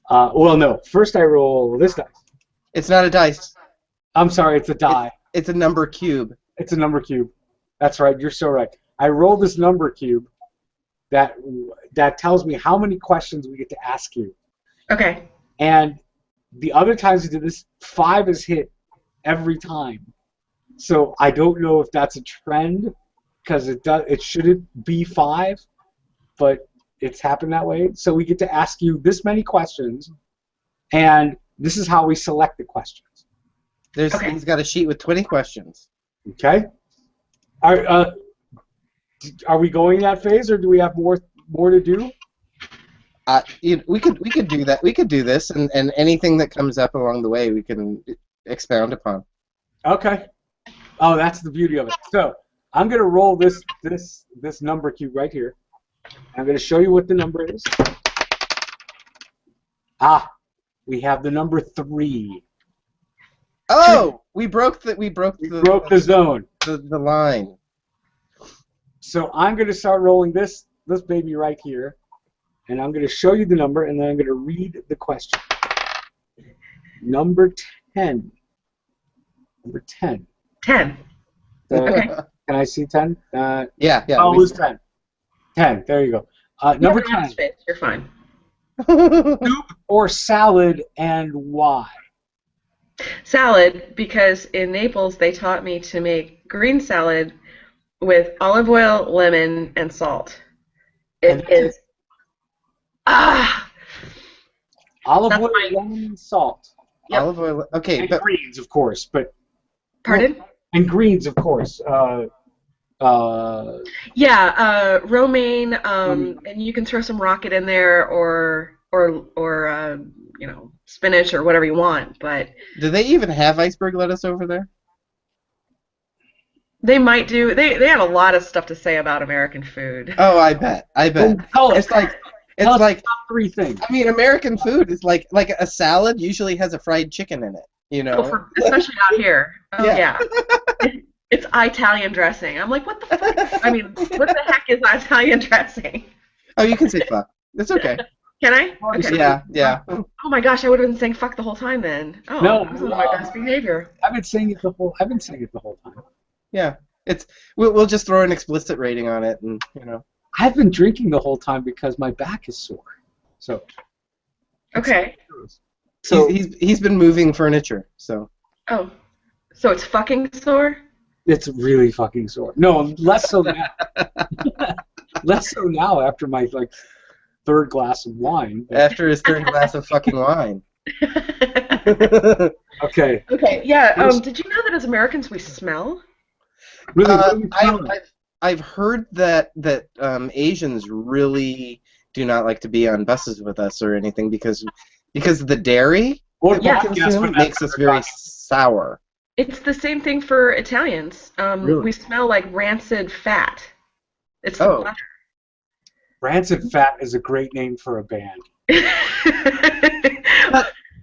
Well, no. First I roll this dice. It's not a dice. I'm sorry, it's a die. It's a number cube. It's a number cube. That's right. You're so right. I roll this number cube that tells me how many questions we get to ask you. Okay. And the other times we did this, 5 is hit every time. So I don't know if that's a trend, because it shouldn't be 5, but it's happened that way. So we get to ask you this many questions, and this is how we select the questions. He's got a sheet with 20 questions. Okay. Are we going that phase, or do we have more to do? We could do that. We could do this, and anything that comes up along the way, we can expound upon. Okay. Oh, that's the beauty of it. So I'm going to roll this number cube right here. I'm going to show you what the number is. We have the number 3. Oh, we broke the zone. The line. So I'm going to start rolling this baby right here, and I'm going to show you the number, and then I'm going to read the question. Number 10. Number 10. 10. Okay. Can I see 10? Yeah. Oh, it was 10. 10. There you go. Number 10. You're fine. Soup or salad, and why? Salad, because in Naples they taught me to make green salad with olive oil, lemon, and salt. It is olive oil, lemon, and salt. Yep. Olive oil. Okay, and greens, of course, but. Pardon? And greens, of course. Romaine, and you can throw some rocket in there, or spinach or whatever you want. But do they even have iceberg lettuce over there? They might do. They have a lot of stuff to say about American food. Oh, I bet. It's like top 3 things. I mean, American food is like a salad usually has a fried chicken in it. Especially out here. Oh, yeah. It's Italian dressing. I'm like, what the fuck? I mean, what the heck is Italian dressing? Oh, you can say fuck. It's okay. Can I? Okay. Yeah. Oh my gosh, I would have been saying fuck the whole time then. Oh, no, this is my best behavior. I've been saying it the whole time. Yeah. We'll just throw an explicit rating on it, and I've been drinking the whole time because my back is sore. So. Okay. So he's been moving furniture, so. Oh, so it's fucking sore? it's really fucking sore. No, less so now. Less so now after my third glass of wine. After his third glass of fucking wine. Okay. Okay, yeah. Did you know that as Americans we smell? Really, what are you smelling? I've heard that Asians really do not like to be on buses with us or anything because the dairy Or Yeah. we consume makes us very sour. It's the same thing for Italians. Really? We smell like rancid fat. It's the Oh. butter. Rancid Fat is a great name for a band.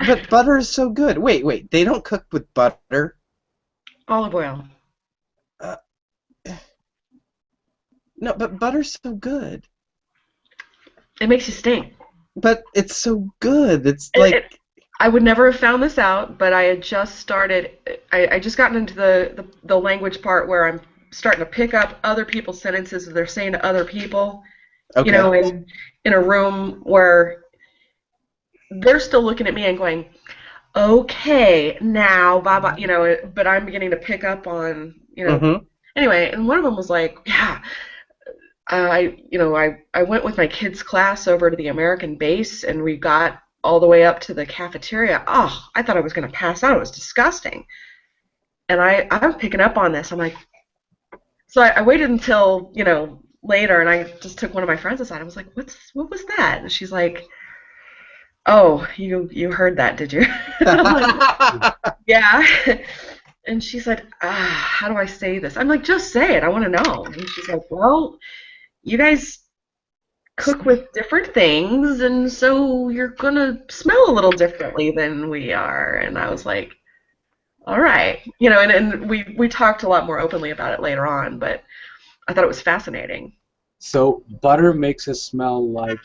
But butter is so good. Wait, they don't cook with butter? Olive oil. No, but butter's so good. It makes you stink. But it's so good. It's It- like it- I would never have found this out, but I had just started. I just gotten into the language part where I'm starting to pick up other people's sentences that they're saying to other people. okay. You know, in a room where they're still looking at me and going, "Okay, now, bye bye," you know. But I'm beginning to pick up on, you know. Mhm. Anyway, and one of them was like, "Yeah, I went with my kids' class over to the American base, and we got all the way up to the cafeteria. Oh, I thought I was going to pass out. It was disgusting." And I'm picking up on this. I'm like, so I waited until, you know, later, and I just took one of my friends aside. I was like, what was that? And she's like, "Oh, you heard that, did you?" I'm like, "Yeah." And she said, "How do I say this?" I'm like, "Just say it. I want to know." And she's like, "Well, you guys cook with different things, and so you're gonna smell a little differently than we are." And I was like, "All right," you know. And we talked a lot more openly about it later on, but I thought it was fascinating. So butter makes us smell like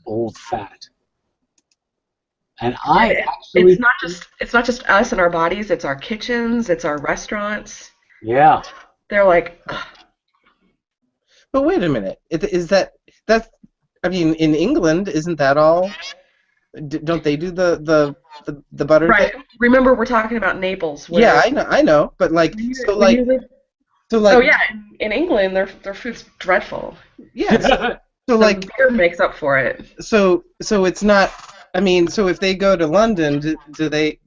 old fat. And I actually, It's not just us and our bodies. It's our kitchens. It's our restaurants. yeah. They're like, ugh. But wait a minute. That's I mean, in England, isn't that all? Don't they do the butter Right. thing? Remember, we're talking about Naples. Where Yeah, I know. But like, when so when like, you live, so like, oh yeah, in England, their food's dreadful. yes. So The like, beer makes up for it. so it's not. I mean, so if they go to London, do they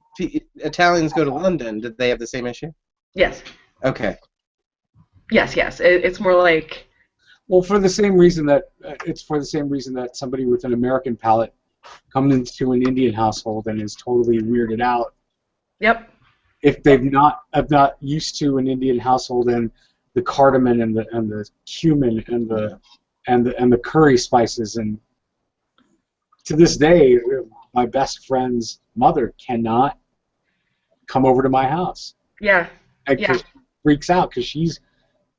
Italians go to London? Do they have the same issue? Yes, Okay. yes. It's more like, Well, for the same reason that it's for the same reason that somebody with an American palate comes into an Indian household and is totally weirded out yep, if they've not used to an Indian household and the cardamom and the cumin and the curry spices. And to this day, my best friend's mother cannot come over to my house. yeah. She freaks out because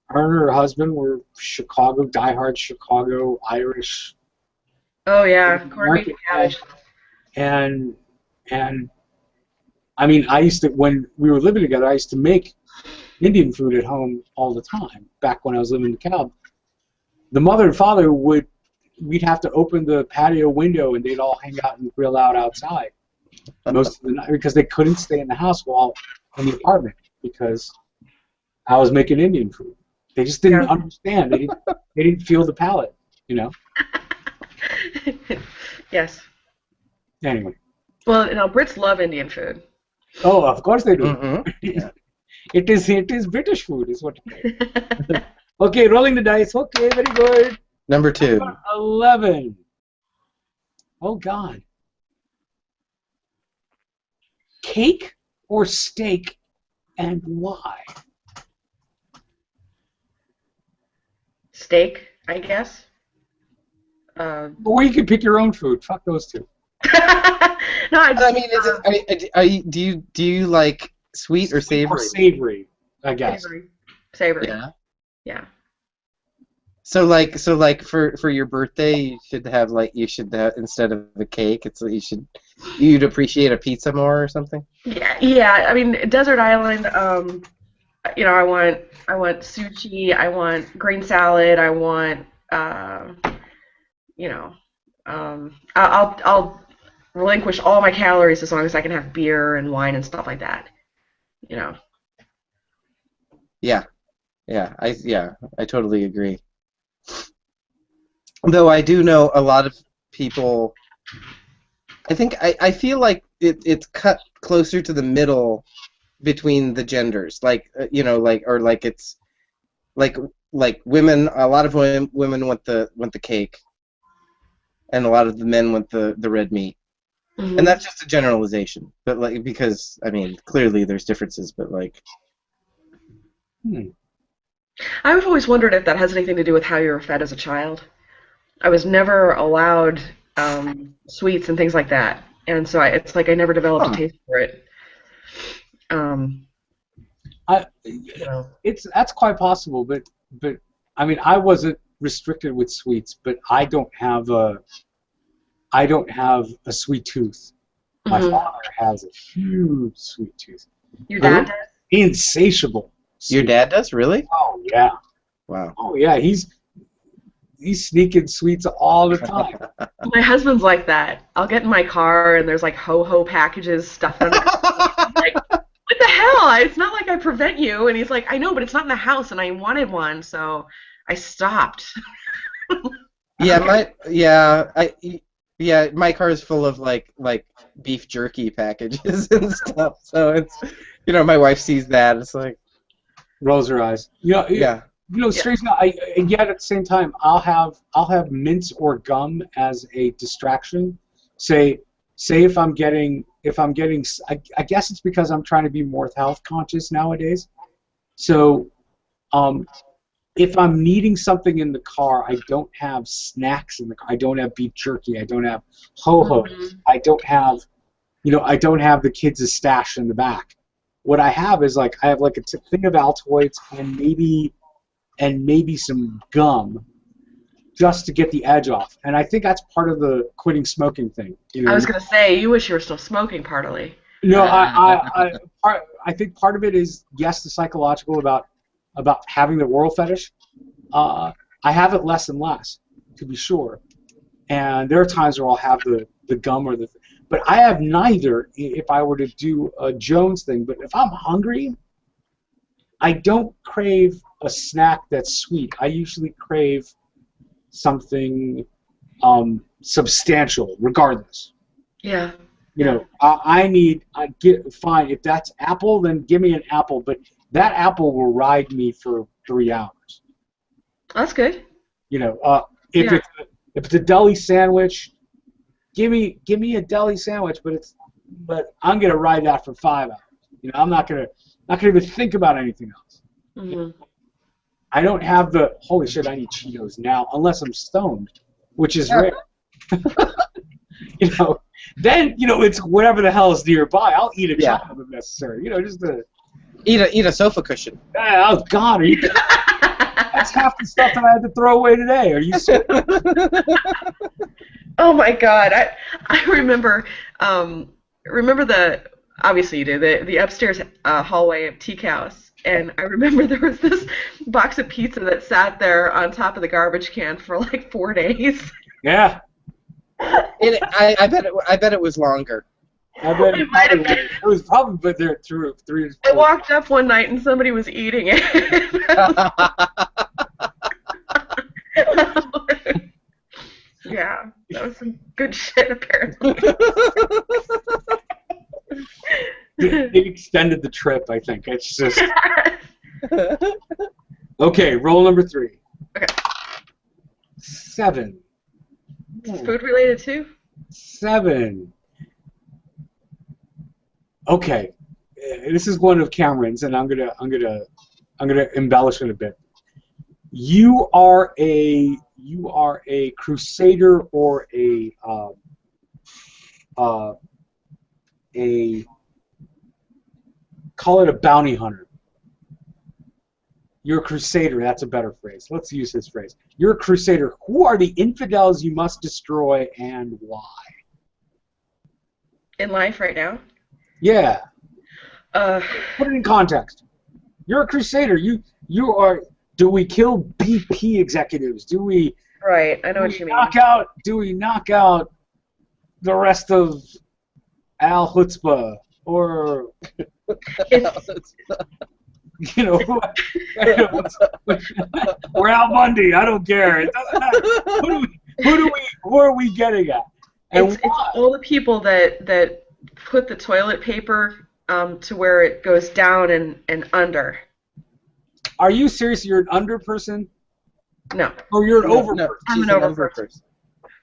her and her husband were diehard Chicago Irish. Oh yeah, corned beef American and cabbage. And I mean, I used to, when we were living together, I used to make Indian food at home all the time. Back when I was living in DeKalb, the mother and father we'd have to open the patio window and they'd all hang out and grill out outside most of the night because they couldn't stay in the house while in the apartment because I was making Indian food. They just didn't understand. They didn't feel the palate, you know. Yes. Anyway. Well, you know, Brits love Indian food. Oh, of course they do. Mm-hmm. Yeah. It is British food, is what it is. Okay, rolling the dice. Okay, very good. Number 2. 11. Oh God. Cake or steak, and why? Steak, I guess. Or you can pick your own food. Fuck those two. No, I mean, do you like sweet or savory? Or savory, I guess. Savory. Yeah. Yeah. So like for your birthday, you should have instead of a cake, you'd appreciate a pizza more or something. Yeah. I mean, desert island. You know, I want sushi. I want green salad. I want. You know, I'll relinquish all my calories as long as I can have beer and wine and stuff like that. You know. Yeah, I totally agree. Though I do know a lot of people. I feel like it's cut closer to the middle between the genders, like it's like women. A lot of women want the cake, and a lot of the men want the red meat. Mm-hmm. And that's just a generalization, but like because I mean clearly there's differences, but like. I've always wondered if that has anything to do with how you were fed as a child. I was never allowed sweets and things like that, and so it's like I never developed a taste for it. That's quite possible, but I mean I wasn't restricted with sweets, but I don't have a sweet tooth. My father has a huge sweet tooth. Your dad does? Insatiable. Your dad does, really? Oh yeah. Wow. Oh yeah, he's sneaking sweets all the time. My husband's like that. I'll get in my car and there's like ho-ho packages stuffed under I'm like, what the hell? It's not like I prevent you. And he's like, I know, but it's not in the house and I wanted one, so I stopped. My car is full of like beef jerky packages and stuff. So it's my wife sees that, it's like rolls her eyes. Strange enough, and yet at the same time, I'll have mints or gum as a distraction. Say if I'm getting, I guess it's because I'm trying to be more health conscious nowadays. So, if I'm needing something in the car, I don't have snacks in the car. I don't have beef jerky. I don't have ho-hos. Mm-hmm. I don't have the kids' stash in the back. What I have is I have a thing of Altoids and maybe some gum, just to get the edge off. And I think that's part of the quitting smoking thing. I was gonna say, you wish you were still smoking, partly. No, I think part of it is the psychological about having the oral fetish. I have it less and less, to be sure. And there are times where I'll have the gum or but I have neither if I were to do a Jones thing. But if I'm hungry, I don't crave a snack that's sweet. I usually crave something substantial, regardless. Yeah. Fine, if that's apple, then give me an apple, but that apple will ride me for 3 hours. That's good. If it's a deli sandwich, give me a deli sandwich, but I'm gonna ride that for 5 hours. I'm not gonna even think about anything else. Mm-hmm. I don't have the holy shit, I need Cheetos now, unless I'm stoned, which is rare. Then it's whatever the hell is nearby. I'll eat a child if necessary. Just to eat a sofa cushion. Oh God, that's half the stuff that I had to throw away today. Are you serious? Oh my God, I remember obviously you do the upstairs hallway of Teak House, and I remember there was this box of pizza that sat there on top of the garbage can for like 4 days. Yeah. I bet it was longer. It was probably been there through 3 or 4. I walked up one night and somebody was eating it. Yeah, that was some good shit apparently. It extended the trip, I think. It's just okay. Roll number 3. Okay. 7. Is food related too? 7. Okay, this is one of Cameron's, and I'm gonna embellish it a bit. You are a crusader or a call it a bounty hunter. You're a crusader. That's a better phrase. Let's use this phrase. You're a crusader. Who are the infidels you must destroy and why? In life right now? Yeah. Put it in context. You're a crusader. You are. Do we kill BP executives? Do we? Right. I know what you mean. Do we knock out the rest of Al Chutzpah or you know, or Al Bundy. I don't care. It doesn't matter. Who are we getting at? And it's all the people that put the toilet paper to where it goes down and under. Are you serious? You're an under person? No. Or you're an over person? I'm an over person.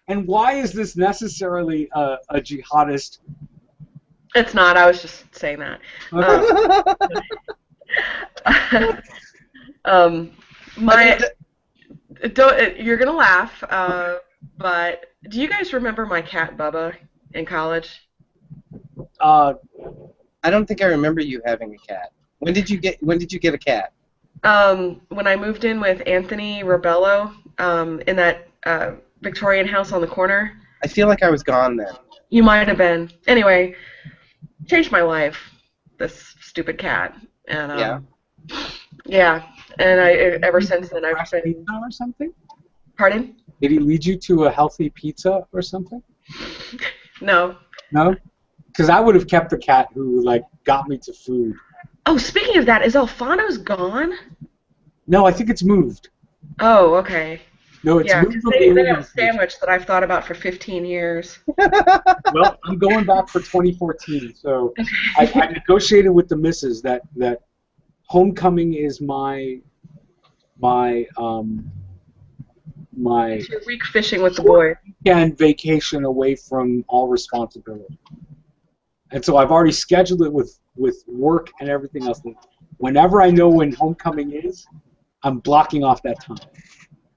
And why is this necessarily a jihadist? It's not. I was just saying that. You're gonna laugh, but do you guys remember my cat Bubba in college? I don't think I remember you having a cat. When did you get a cat? When I moved in with Anthony Robello, in that Victorian house on the corner. I feel like I was gone then. You might have been. Anyway, changed my life. This stupid cat, and yeah, and ever since then I've been. Pizza or something? Pardon? Did he lead you to a healthy pizza or something? No. No? Because I would have kept the cat who got me to food. Oh, speaking of that, is Alfano's gone? No, I think it's moved. Oh, okay. No, it's moved from they have a sandwich that I've thought about for 15 years. Well, I'm going back for 2014, so I negotiated with the missus that homecoming is my It's your week fishing with the boys. weekend vacation away from all responsibility. And so I've already scheduled it with work and everything else. Whenever I know when homecoming is, I'm blocking off that time.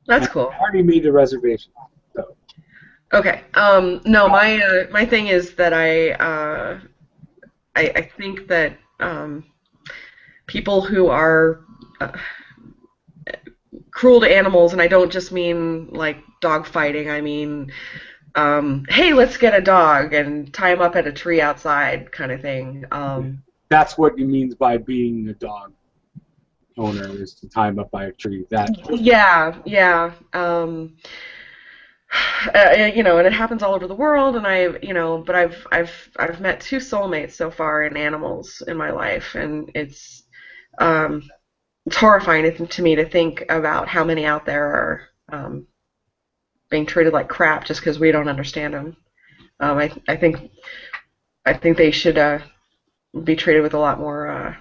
That's cool. I already made the reservation. So. Okay. No, my thing is that I think that people who are cruel to animals, and I don't just mean like dog fighting. I mean, hey, let's get a dog and tie him up at a tree outside, kind of thing. That's what he means by being a dog owner, is to tie him up by a tree. Yeah. And it happens all over the world, and but I've met two soulmates so far in animals in my life, and it's horrifying to me to think about how many out there are being treated like crap just because we don't understand them. I think they should be treated with a lot more.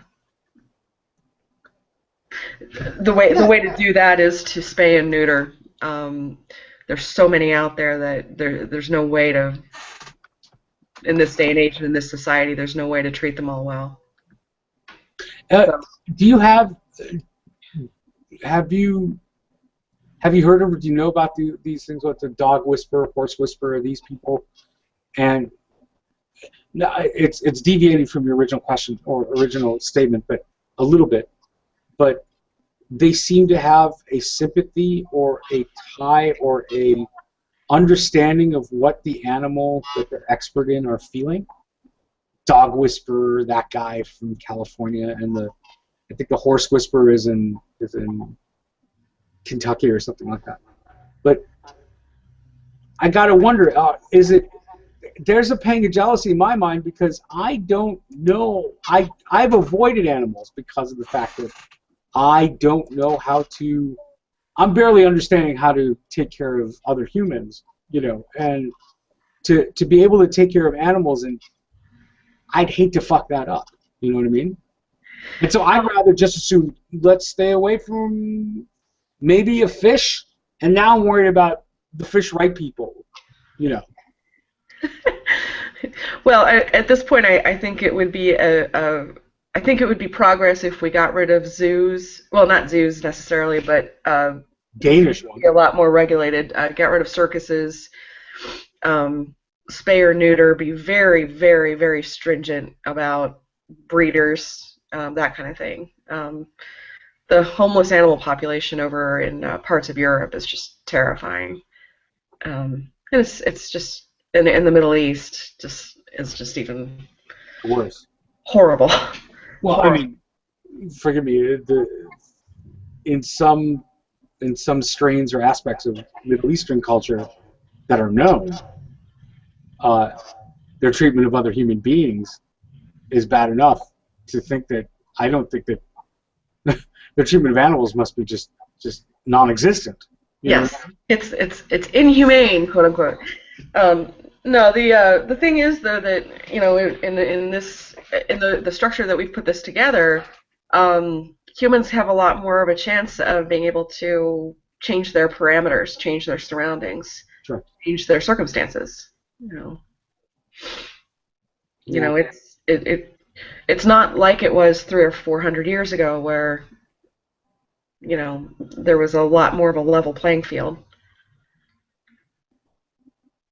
The way to do that is to spay and neuter. There's so many out there that there's no way to, in this day and age and in this society, there's no way to treat them all well. Do you have you heard of, or do you know about these things, what the dog whisperer, horse whisperer, these people? And no, it's deviating from your original question or original statement, but a little bit. But they seem to have a sympathy or a tie or a understanding of what the animal that they're expert in are feeling. Dog whisperer, that guy from California, and I think the horse whisperer is in Kentucky or something like that. But I gotta wonder, there's a pang of jealousy in my mind, because I don't know. I've avoided animals because of the fact that I don't know how to. I'm barely understanding how to take care of other humans, and to be able to take care of animals, and I'd hate to fuck that up. You know what I mean? And so I'd rather just assume, let's stay away from maybe a fish, and now I'm worried about the fish right people. Well, at this point, I think it would be I think it would be progress if we got rid of zoos. Well, not zoos necessarily, but Danish ones. A lot more regulated. Get rid of circuses. Spay or neuter. Be very, very, very stringent about breeders. That kind of thing. The homeless animal population over in parts of Europe is just terrifying. And it's just in the Middle East is just even worse. Horrible. Well, I mean, forgive me. In some strains or aspects of Middle Eastern culture that are known, their treatment of other human beings is bad enough to think that I don't think that their treatment of animals must be just non-existent. Yes, it's inhumane, quote unquote. No, the thing is though that in the structure that we've put this together, humans have a lot more of a chance of being able to change their parameters, change their surroundings, Sure. change their circumstances. It's not like it was 300 or 400 years ago where there was a lot more of a level playing field.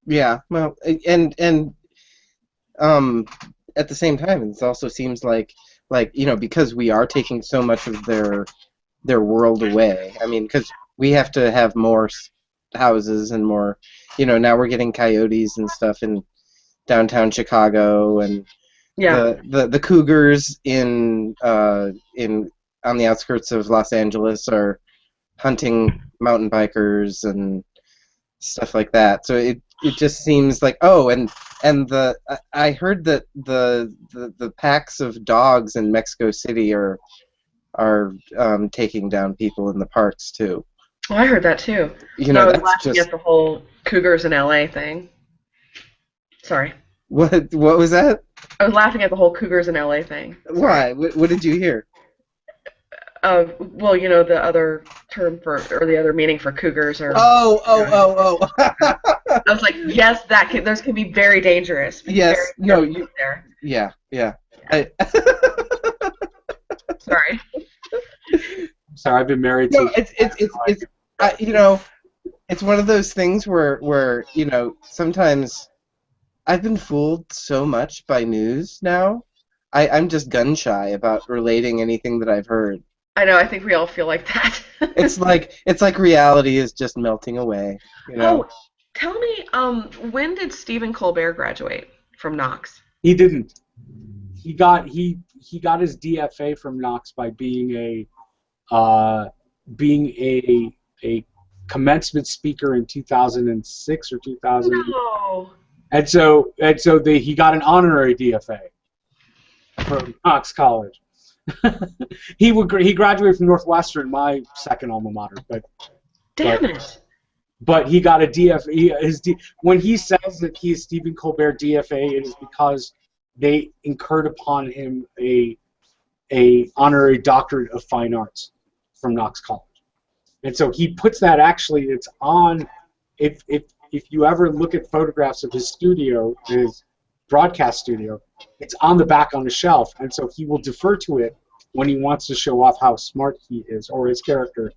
Yeah, well, and at the same time, it also seems like because we are taking so much of their world away. I mean, because we have to have more houses and more. Now we're getting coyotes and stuff in downtown Chicago, and the cougars in on the outskirts of Los Angeles are hunting mountain bikers and stuff like that. So it just seems like I heard that the packs of dogs in Mexico City are taking down people in the parks too. Oh, I heard that too. I was laughing at the whole cougars in LA thing. Sorry. What was that? I was laughing at the whole cougars in LA thing. Why? What did you hear? Well, the other term or the other meaning for cougars are. Oh. I was like, yes, those can be very dangerous. Yes. There. Yeah. Sorry. Sorry, I've been married No, to. it's one of those things where sometimes I've been fooled so much by news now. I'm just gun shy about relating anything that I've heard. I know. I think we all feel like that. It's like reality is just melting away. Oh, tell me, when did Stephen Colbert graduate from Knox? He didn't. He got his DFA from Knox by being a commencement speaker in 2006 or 2000. No. And so he got an honorary DFA from Knox College. He graduated from Northwestern, my second alma mater, Damn it. But he got a DFA. When he says that he is Stephen Colbert DFA, it is because they incurred upon him a honorary doctorate of fine arts from Knox College, and so he puts that. Actually, it's on. If you ever look at photographs of his studio, his broadcast studio, it's on the back on the shelf, and so he will defer to it when he wants to show off how smart he is, or his character,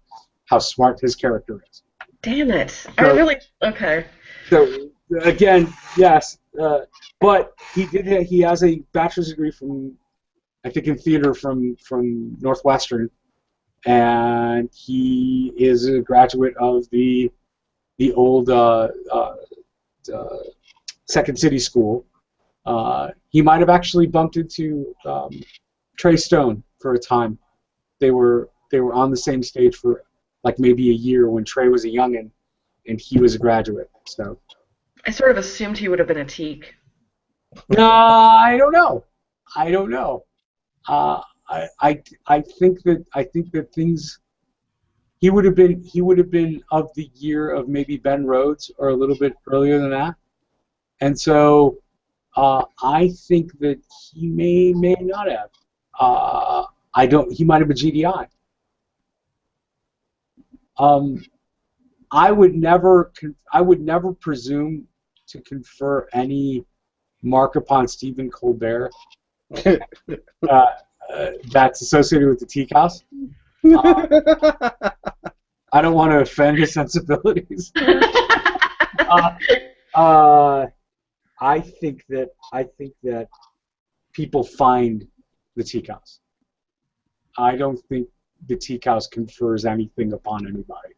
how smart his character is. Damn it! So, okay. So again, yes, but he has a bachelor's degree from, I think, in theater from Northwestern, and he is a graduate of the old Second City School. He might have actually bumped into Trey Stone for a time. They were on the same stage for like maybe a year when Trey was a youngin' and he was a graduate. So I sort of assumed he would have been a teak. I don't know. I think that things. He would have been of the year of maybe Ben Rhodes or a little bit earlier than that, and so I think that he may not have. He might have been GDI. I would never presume to confer any mark upon Stephen Colbert that's associated with the Teak House. I don't want to offend his sensibilities. I think that people find the Teak House. I don't think the Teak House confers anything upon anybody.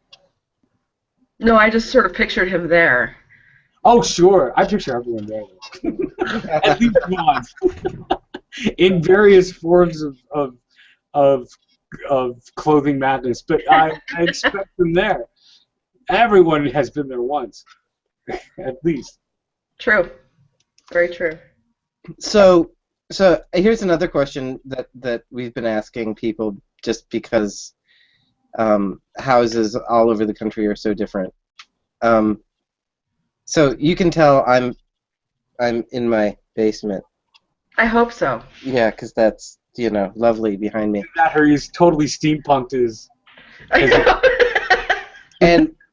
No, I just sort of pictured him there. Oh, sure. I picture everyone there. At least once. In various forms of clothing madness. But I expect them there. Everyone has been there once. At least. True. Very true. So, so here's another question that we've been asking people just because houses all over the country are so different. Um, so you can tell I'm in my basement. I hope so. Yeah, because that's lovely behind me. That her is totally steampunked is. I know.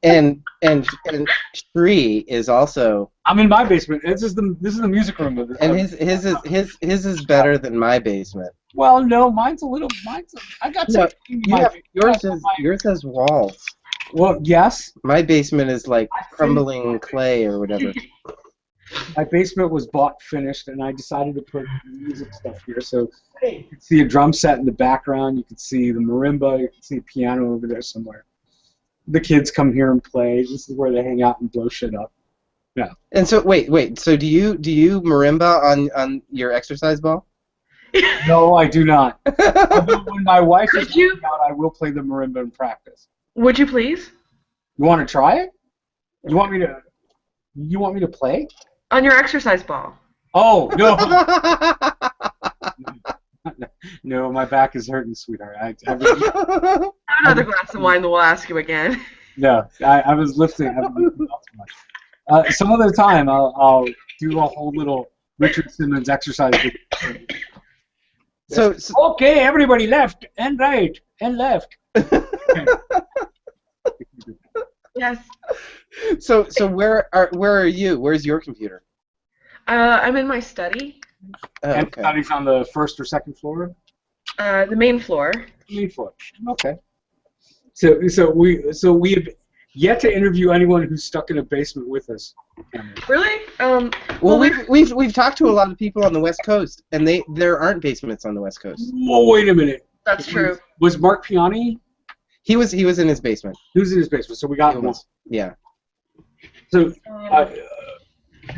And Shree is also. I'm in my basement. This is the music room of And his is better than my basement. Well, no, I got some. No, yours has walls. Well, yes. My basement is like crumbling clay or whatever. My basement was bought finished, and I decided to put music stuff here. So you can see a drum set in the background. You can see the marimba. You can see a piano over there somewhere. The kids come here and play. This is where they hang out and blow shit up. Yeah. And so wait. So do you marimba on your exercise ball? No, I do not. Although when my wife is working out, I will play the marimba in practice. Would you please? You want to try it? You want me to play? On your exercise ball. Oh, no. No, my back is hurting, sweetheart. Have another glass of wine, and we'll ask you again. No, I was lifting. I haven't lifted up too much. Some other time, I'll do a whole little Richard Simmons exercise. So okay, everybody left and right and left. Yes. So where are you? Where's your computer? I'm in my study. And Okay. study's on the first or second floor? The main floor. Main floor. Okay. So we have yet to interview anyone who's stuck in a basement with us. Really? Well, we've talked to a lot of people on the West Coast, and there aren't basements on the West Coast. Whoa, wait a minute. That's true. Was Mark Piani? He was in his basement. He was in his basement, so we got him. Yeah. So,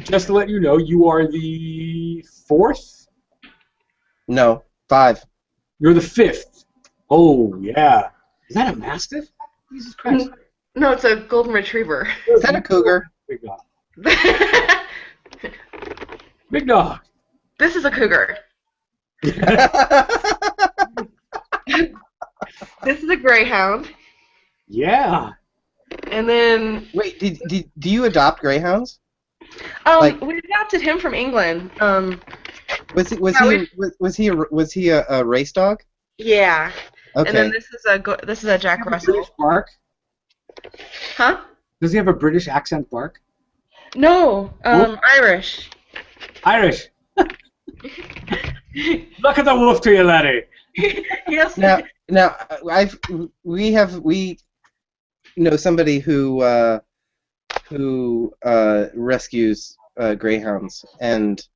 just to let you know, you are the 4th? No, 5. You're the 5th. Oh, yeah. Is that a Mastiff? Jesus Christ. No, it's a golden retriever. Is that a cougar? Big dog. Big dog. This is a cougar. This is a greyhound. Yeah. And then Wait, do you adopt greyhounds? we adopted him from England. Was he a race dog? Yeah. Okay. And then this is a Jack Russell. British bark? Huh? Does he have a British accent bark? No, Irish. Irish. Look at the wolf to you, laddie. Yes. Now we know somebody who rescues greyhounds, and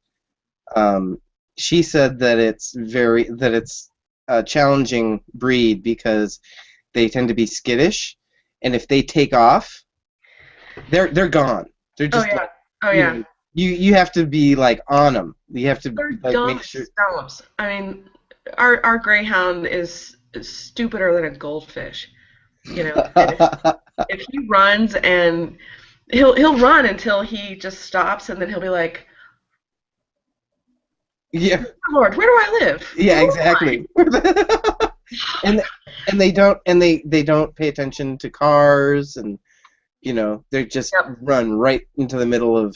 she said that it's a challenging breed because they tend to be skittish, and if they take off, they're gone. They're just you have to be like on them. You have to make sure. Stumps. I mean, our greyhound is stupider than a goldfish. You know, if he runs, and he'll run until he just stops, and then he'll be like, "Yeah, Lord, where do I live?" Yeah, exactly. and they don't pay attention to cars, and they just run right into the middle of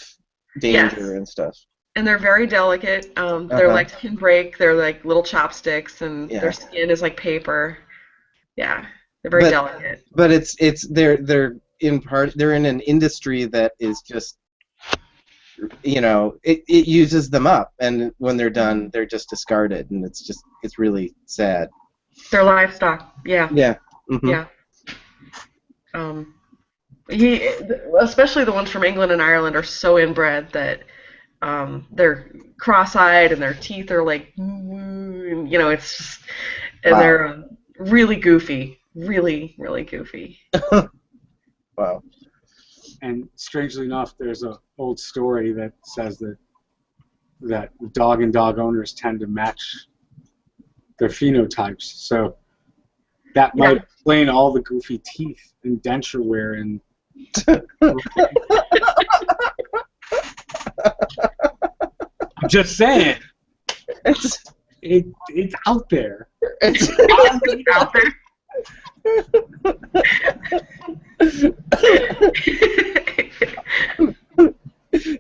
danger and stuff. And they're very delicate. Their legs can break. They're like little chopsticks, and their skin is like paper. Yeah, they're very delicate. But they're in an industry that is just it uses them up, and when they're done, they're just discarded, and it's really sad. They're livestock. Yeah. Yeah. Mm-hmm. Yeah. Especially the ones from England and Ireland, are so inbred that they're cross-eyed and their teeth are like, it's just, and they're really goofy, really, really goofy. Wow. And strangely enough, there's an old story that says that dog and dog owners tend to match their phenotypes. So that might explain all the goofy teeth and denture wear and. I'm just saying. It's It's out there. it's Out there.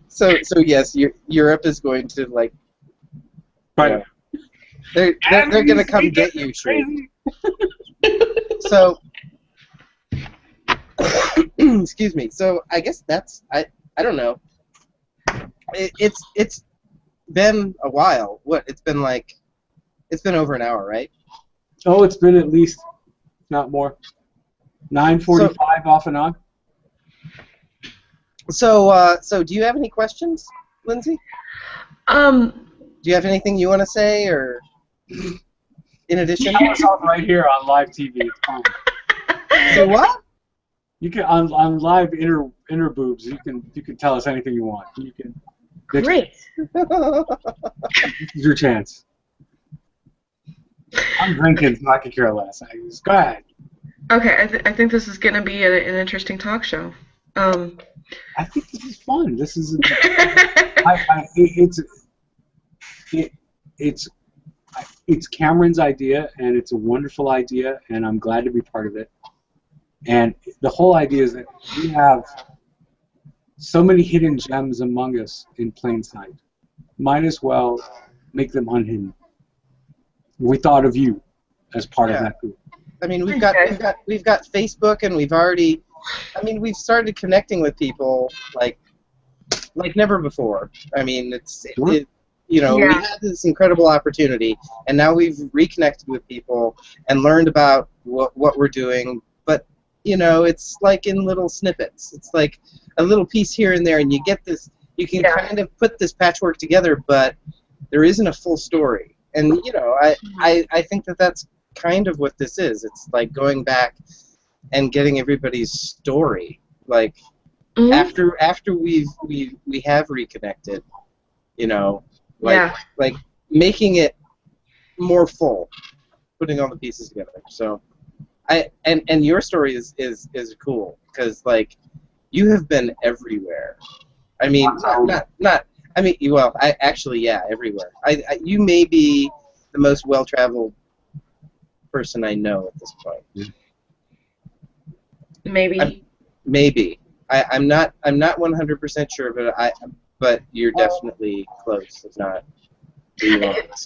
so yes, Europe is going to like. But They're gonna come get you, Shree. So, excuse me. So I guess that's I don't know. It's been a while. What? It's been over an hour, right? Oh, it's been at least, not more. 9:45 off and on. So do you have any questions, Lindsay? Um, Do you have anything you want to say, or in addition? Tell us on right here on live TV. It's fine. So what? You can on live inner boobs. You can tell us anything you want. You can. great. This is your chance. I'm drinking, so I can care less. Go ahead. Okay, I think this is going to be an interesting talk show. I think this is fun. This is. It's Cameron's idea, and it's a wonderful idea, and I'm glad to be part of it. And the whole idea is that we have so many hidden gems among us in plain sight. Might as well make them unhidden. We thought of you as part of that group. I mean, we've got Facebook, and we've started connecting with people like never before. I mean, we had this incredible opportunity, and now we've reconnected with people and learned about what we're doing. But it's like in little snippets. It's like a little piece here and there, and you get this. You can kind of put this patchwork together, but there isn't a full story. And I think that's kind of what this is. It's like going back and getting everybody's story. Like after we have reconnected, like making it more full, putting all the pieces together. So and your story is cool because like you have been everywhere. I mean, not. I mean, well, everywhere. You may be the most well-traveled person I know at this point. Maybe. Maybe. I'm not 100% sure, but you're definitely close. If not,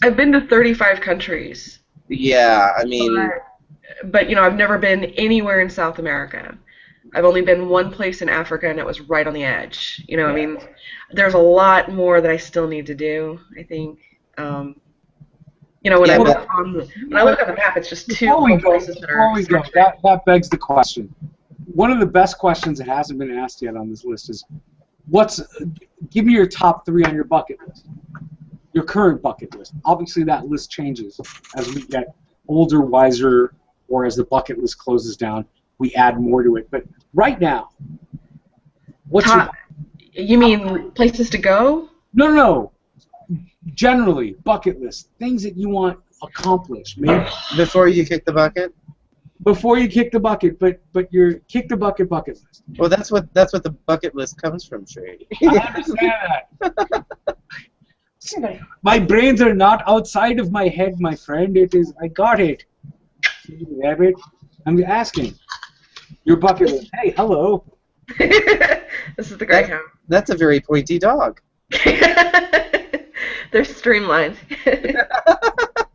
I've been to 35 countries. Yeah, I mean. But I've never been anywhere in South America. I've only been one place in Africa, and it was right on the edge. I mean, there's a lot more that I still need to do, I think. When I look on the map, it's just two places that are. Before we go, that begs the question. One of the best questions that hasn't been asked yet on this list is, give me your top 3 on your bucket list. Your current bucket list. Obviously, that list changes as we get older, wiser, or as the bucket list closes down, we add more to it. But right now, what's you mean places to go? No. Generally, bucket list, things that you want accomplished. Maybe before you kick the bucket. Before you kick the bucket, but your kick the bucket list. Well, that's what the bucket list comes from, Shree. I understand that. My brains are not outside of my head, my friend. It is. I got it. Rabbit. I'm asking. Your bucket list. Hey, hello. This is the Greyhound. That's a very pointy dog. They're streamlined.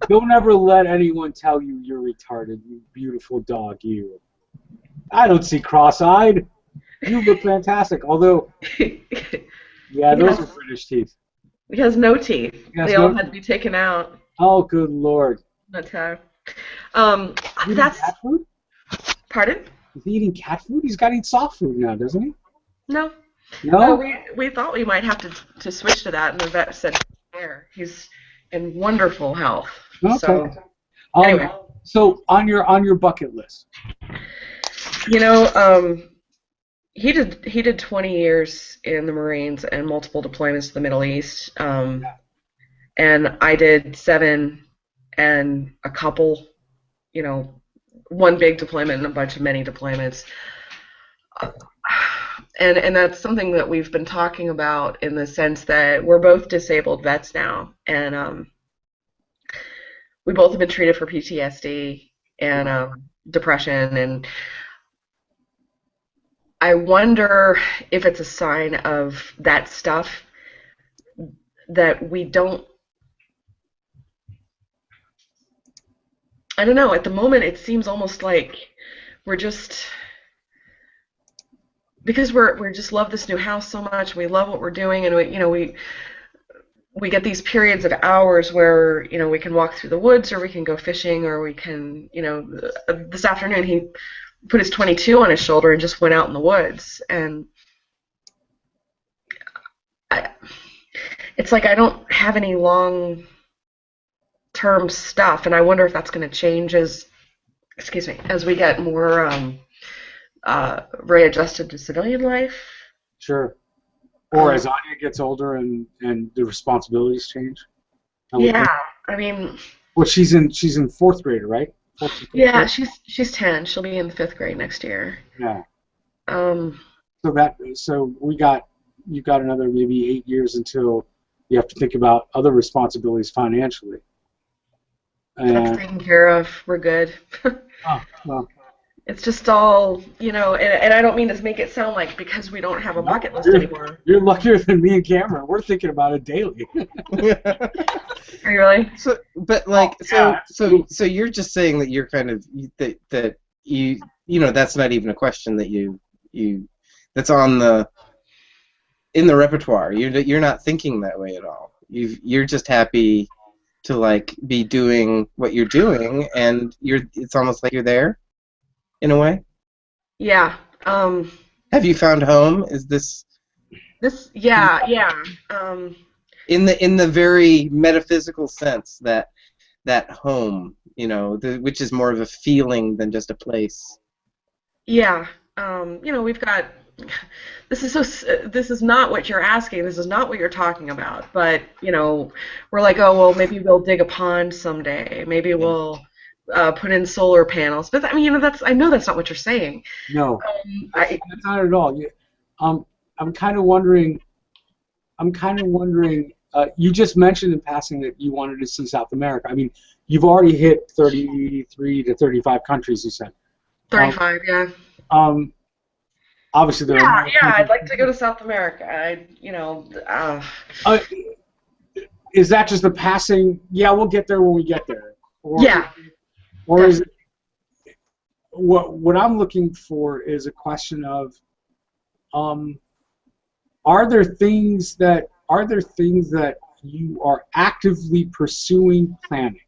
Don't ever let anyone tell you you're retarded, you beautiful dog, you. I don't see cross-eyed. You look fantastic, although, those are British teeth. He has no teeth. They all had to be taken out. Oh, good Lord. That's how. That's cat food? Pardon? Is he eating cat food? He's got to eat soft food now, doesn't he? No. No? We thought we might have to switch to that, and the vet said, he's in wonderful health. Okay. So, anyway. So on your bucket list. He did 20 years in the Marines and multiple deployments to the Middle East. And I did 7 and a couple, one big deployment and a bunch of many deployments. and that's something that we've been talking about in the sense that we're both disabled vets now, and we both have been treated for PTSD and depression, and I wonder if it's a sign of that stuff that we don't. I don't know. At the moment, it seems almost like we're just because we're just love this new house so much. We love what we're doing, and we get these periods of hours where we can walk through the woods, or we can go fishing, or we can this afternoon he put his 22 on his shoulder and just went out in the woods, and it's like I don't have any long term stuff, and I wonder if that's going to change as we get more readjusted to civilian life. Sure. Or as Anya gets older and the responsibilities change. Yeah, I mean. Well, she's in fourth grade, right? Yeah, grade? she's 10. She'll be in the 5th grade next year. Yeah. So you got another maybe 8 years until you have to think about other responsibilities financially. That's taken care of. We're good. Well. It's just all, and I don't mean to make it sound like because we don't have a bucket list anymore. You're luckier than me and Cameron. We're thinking about it daily. Are you really? So you're just saying that you're kind of that that's not even a question that you that's in the repertoire. You're not thinking that way at all. You're just happy to be doing what you're doing, and it's almost like you're there. In a way? Yeah. Have you found home? Is this? Yeah. In the very metaphysical sense that home, which is more of a feeling than just a place. Yeah. We've got. This is not what you're asking. This is not what you're talking about. But we're like, oh well, maybe we'll dig a pond someday. Maybe we'll. Put in solar panels, but I mean, I know that's not what you're saying. No, that's not at all. I'm kind of wondering. You just mentioned in passing that you wanted to see South America. I mean, you've already hit 33 to 35 countries. You said 35, yeah. Obviously, there are. Yeah, I'd like to go to South America. Is that just a passing? Yeah, we'll get there when we get there. Yeah. Or is it, what I'm looking for is a question of, are there things that you are actively pursuing planning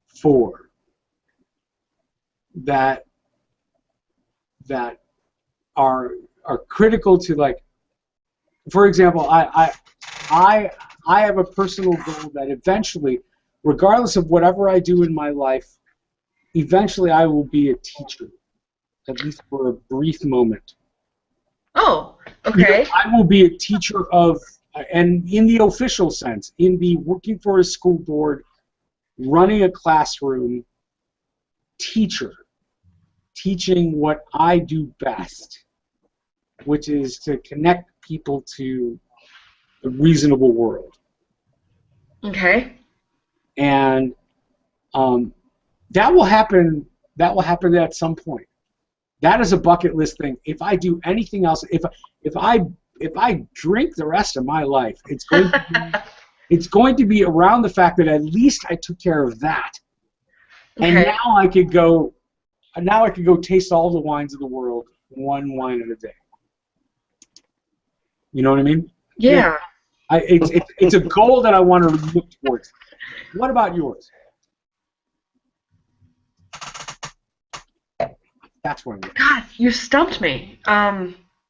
for that are critical to, for example, I have a personal goal that eventually, regardless of whatever I do in my life, eventually I will be a teacher, at least for a brief moment. Oh, okay. I will be a teacher of, and in the official sense, in the working for a school board, running a classroom, teacher, teaching what I do best, which is to connect people to the reasonable world. Okay. And that will happen at some point. That is a bucket list thing. If I do anything else, if I drink the rest of my life, it's going to be around the fact that at least I took care of that. Okay. And now I could go taste all the wines of the world, one wine at a day. You know what I mean? Yeah. It's a goal that I want to look towards. What about yours? That's where I'm going. God, you stumped me.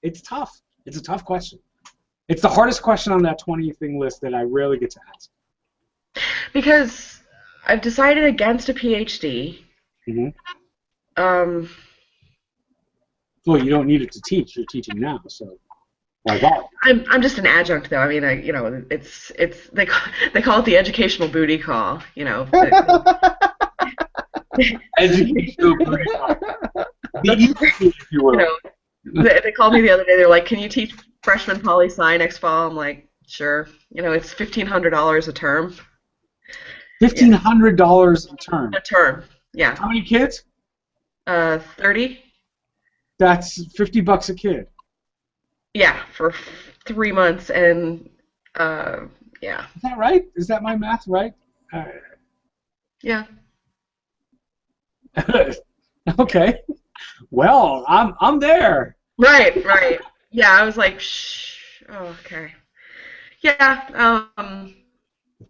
It's tough. It's a tough question. It's the hardest question on that 20-thing list that I rarely get to ask. Because I've decided against a PhD. Mm-hmm. Well, you don't need it to teach. You're teaching now, so why bother? I'm just an adjunct, though. I mean, it's they call it the educational booty call. Educational booty call. The easy, if you will. They called me the other day. They're like, "Can you teach freshman poli sci next fall?" I'm like, "Sure." You know, it's $1,500 a term. Yeah, $1,500 a term. a term. Yeah. How many kids? 30. That's $50 a kid. Yeah, for 3 months, and yeah, Is that right? Is that my math right? yeah. Okay. Well, I'm there. Right, right. Yeah, I was like, shh. Oh, okay. Yeah.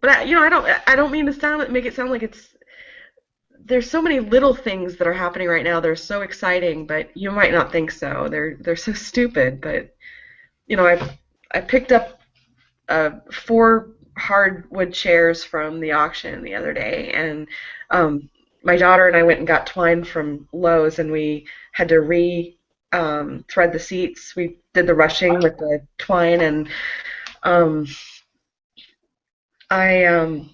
But I don't mean to make it sound like it's. There's so many little things that are happening right now. They're so exciting, but you might not think so. They're so stupid. But I picked up 4 hardwood chairs from the auction the other day, and my daughter and I went and got twine from Lowe's, and we had to thread the seats. We did the rushing with the twine, and um, I I'm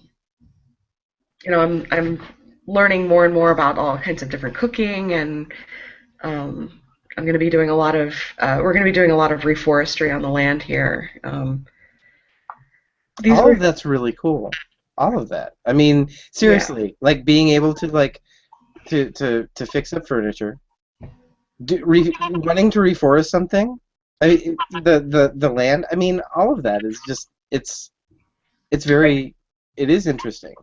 learning more and more about all kinds of different cooking, and I'm going to be doing a lot of we're going to be doing a lot of reforestry on the land here. These All were of that's really cool. All of that. I mean, seriously, like being able to to fix up furniture, wanting to reforest something. I mean, the land. I mean, all of that is just it's very it is interesting.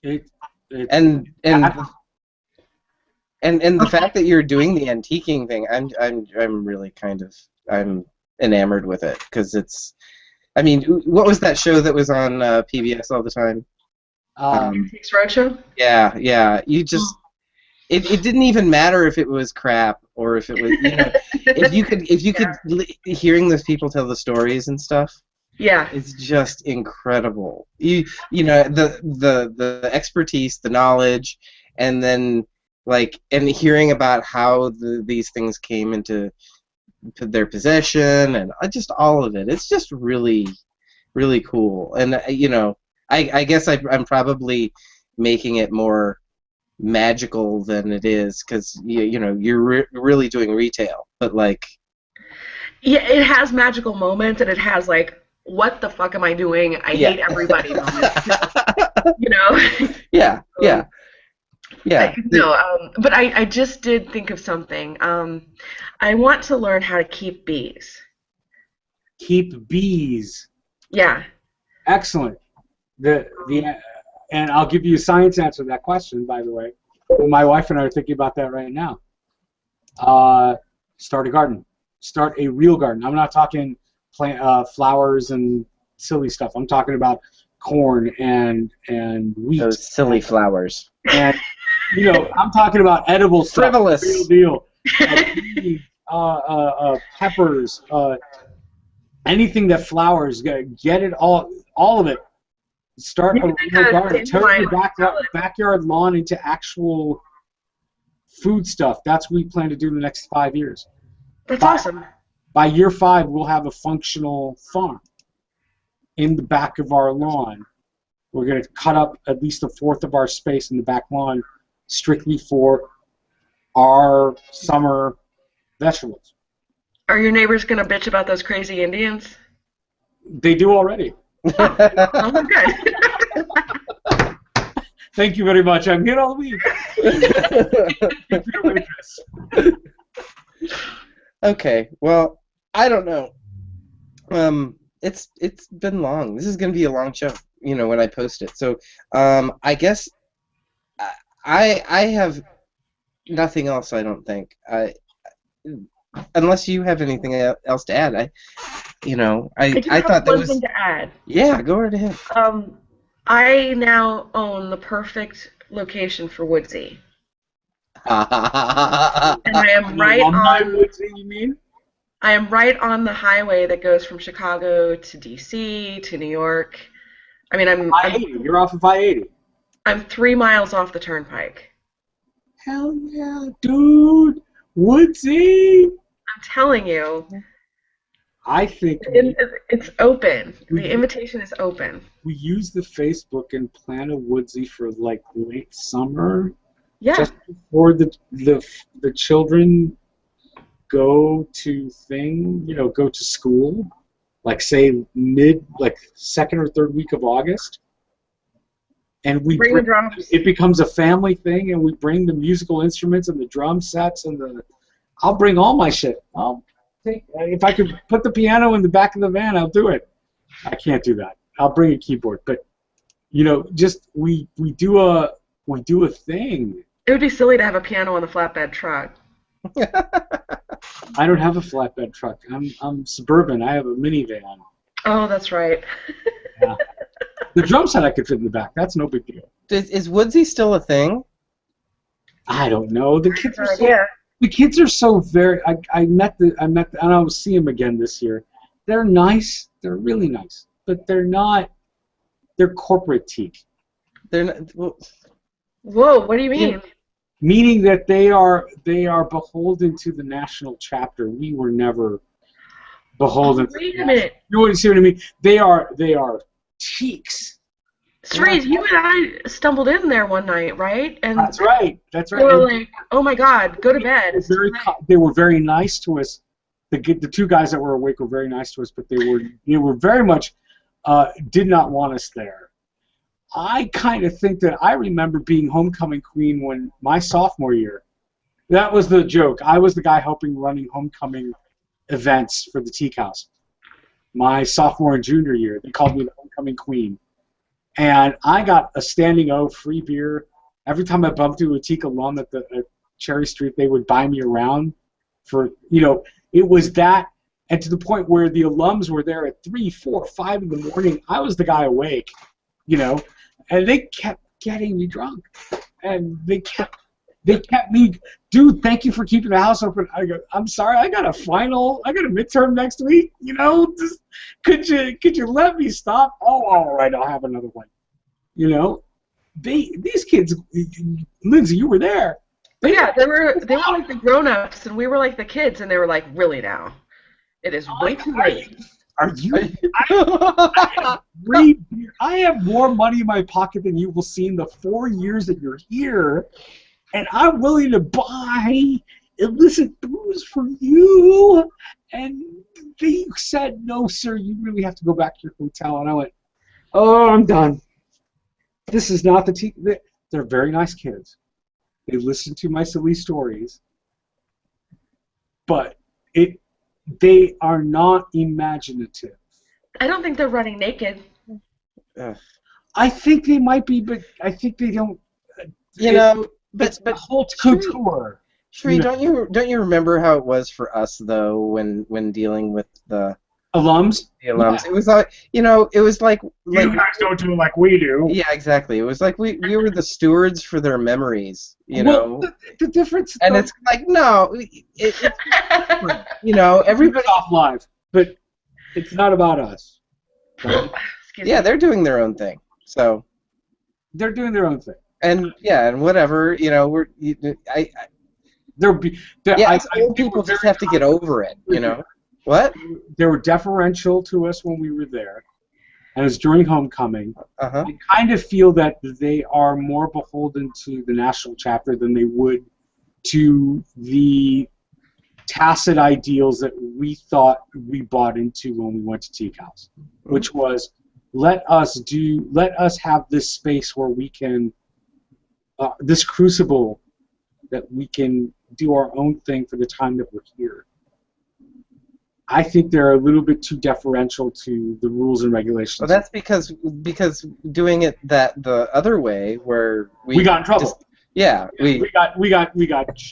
It, it, And the fact that you're doing the antiquing thing, I'm really I'm enamored with it because it's. I mean, what was that show that was on PBS all the time? Antiques Roadshow. Yeah, yeah. You just it didn't even matter if it was crap or if it was if you could hearing those people tell the stories and stuff. Yeah. It's just incredible. You know the expertise, the knowledge, and then and hearing about how these things came into their possession and just all of it. It's just really, really cool. And I guess I'm probably making it more magical than it is because you're really doing retail, but Yeah, it has magical moments, and it has what the fuck am I doing? I hate everybody moments. Yeah, yeah, yeah. No, but I just did think of something. I want to learn how to keep bees. keep bees. Yeah. Excellent. And I'll give you a science answer to that question, by the way. My wife and I are thinking about that right now. Start a garden. Start a real garden. I'm not talking flowers and silly stuff. I'm talking about corn and wheat. Those silly flowers. And I'm talking about edible stuff. Frivolous. Real deal. Peppers. Anything that flowers. Get it all of it. Start a real garden. Turn your backyard lawn into actual food stuff. That's what we plan to do in the next 5 years. That's awesome. By year 5, we'll have a functional farm in the back of our lawn. We're going to cut up at least 1/4 of our space in the back lawn strictly for our summer vegetables. Are your neighbors going to bitch about those crazy Indians? They do already. Oh, good. Thank you very much. I'm here all week. Thank you for your interest. Okay. Well, I don't know. It's been long. This is going to be a long show, when I post it. So, I guess I have nothing else. I don't think. Unless you have anything else to add, I thought that was. One thing to add. Yeah, go right ahead. I now own the perfect location for Woodsy. And I am right on. Woodsy, you mean? I am right on the highway that goes from Chicago to DC to New York. I mean, You're off of I-80. I'm 3 miles off the turnpike. Hell yeah, dude! Woodsy! I'm telling you. I think it's open. The invitation is open. We use the Facebook and plan a Woodsy for late summer. Yeah. Just before the children go to go to school, like say like second or third week of August, and Bring the drums. it becomes a family thing, and we bring the musical instruments and the drum sets I'll bring all my shit. If I could put the piano in the back of the van, I'll do it. I can't do that. I'll bring a keyboard, but just we do a thing. It would be silly to have a piano on the flatbed truck. I don't have a flatbed truck. I'm suburban. I have a minivan. Oh, that's right. Yeah. The drum set I could fit in the back. That's no big deal. Is Woodsy still a thing? I don't know. The kids are so very. I met and I'll see them again this year. They're nice. They're really nice, but they're not. They're corporate teak. They're not. Well, whoa, what do you mean? Meaning that they are beholden to the national chapter. We were never beholden. Wait a minute. You see what I mean? They are cheeks. Sreed, you and I stumbled in there one night, right? And that's right. We were like, "Oh my God, go to bed." They were very nice to us. The two guys that were awake were very nice to us, but they were very much did not want us there. I kind of think that I remember being homecoming queen when my sophomore year. That was the joke. I was the guy running homecoming events for the Teak House. My sophomore and junior year, they called me the homecoming queen. And I got a standing O, free beer. Every time I bumped into a Teak alum at Cherry Street, they would buy me around for, it was that. And to the point where the alums were there at 3, 4, 5 in the morning. I was the guy awake, and they kept getting me drunk. And they kept me, dude, thank you for keeping the house open. I go, I'm sorry, I got a midterm next week. Just could you let me stop? Oh, all right, I'll have another one. These kids, Lindsay, you were there. They were like the grown-ups, and we were like the kids, and they were like, really now, it is way too late. Are you? I have more money in my pocket than you will see in the 4 years that you're here, and I'm willing to buy illicit booze for you. And they said, no, sir, you really have to go back to your hotel. And I went, oh, I'm done. This is not the team. They're very nice kids. They listen to my silly stories, but they are not imaginative. I don't think they're running naked. I think they might be, but I think they don't. But whole couture. Shree, don't you remember how it was for us though when dealing with the alums? The alums. Yeah. It was like it was like you guys don't do it like we do. Yeah, exactly. It was like we were the stewards for their memories. The difference. And it's like no, it's different. Everybody off live, but it's not about us. Right? Yeah, they're doing their own thing. So they're doing their own thing. And and whatever, old people just have to get over it, What? They were deferential to us when we were there, and it was during homecoming. I kind of feel that they are more beholden to the national chapter than they would to the tacit ideals that we thought we bought into when we went to Teak House, which was let us have this space where we can. This crucible that we can do our own thing for the time that we're here. I think they're a little bit too deferential to the rules and regulations. Well, that's because doing it the other way, where we got in trouble. We got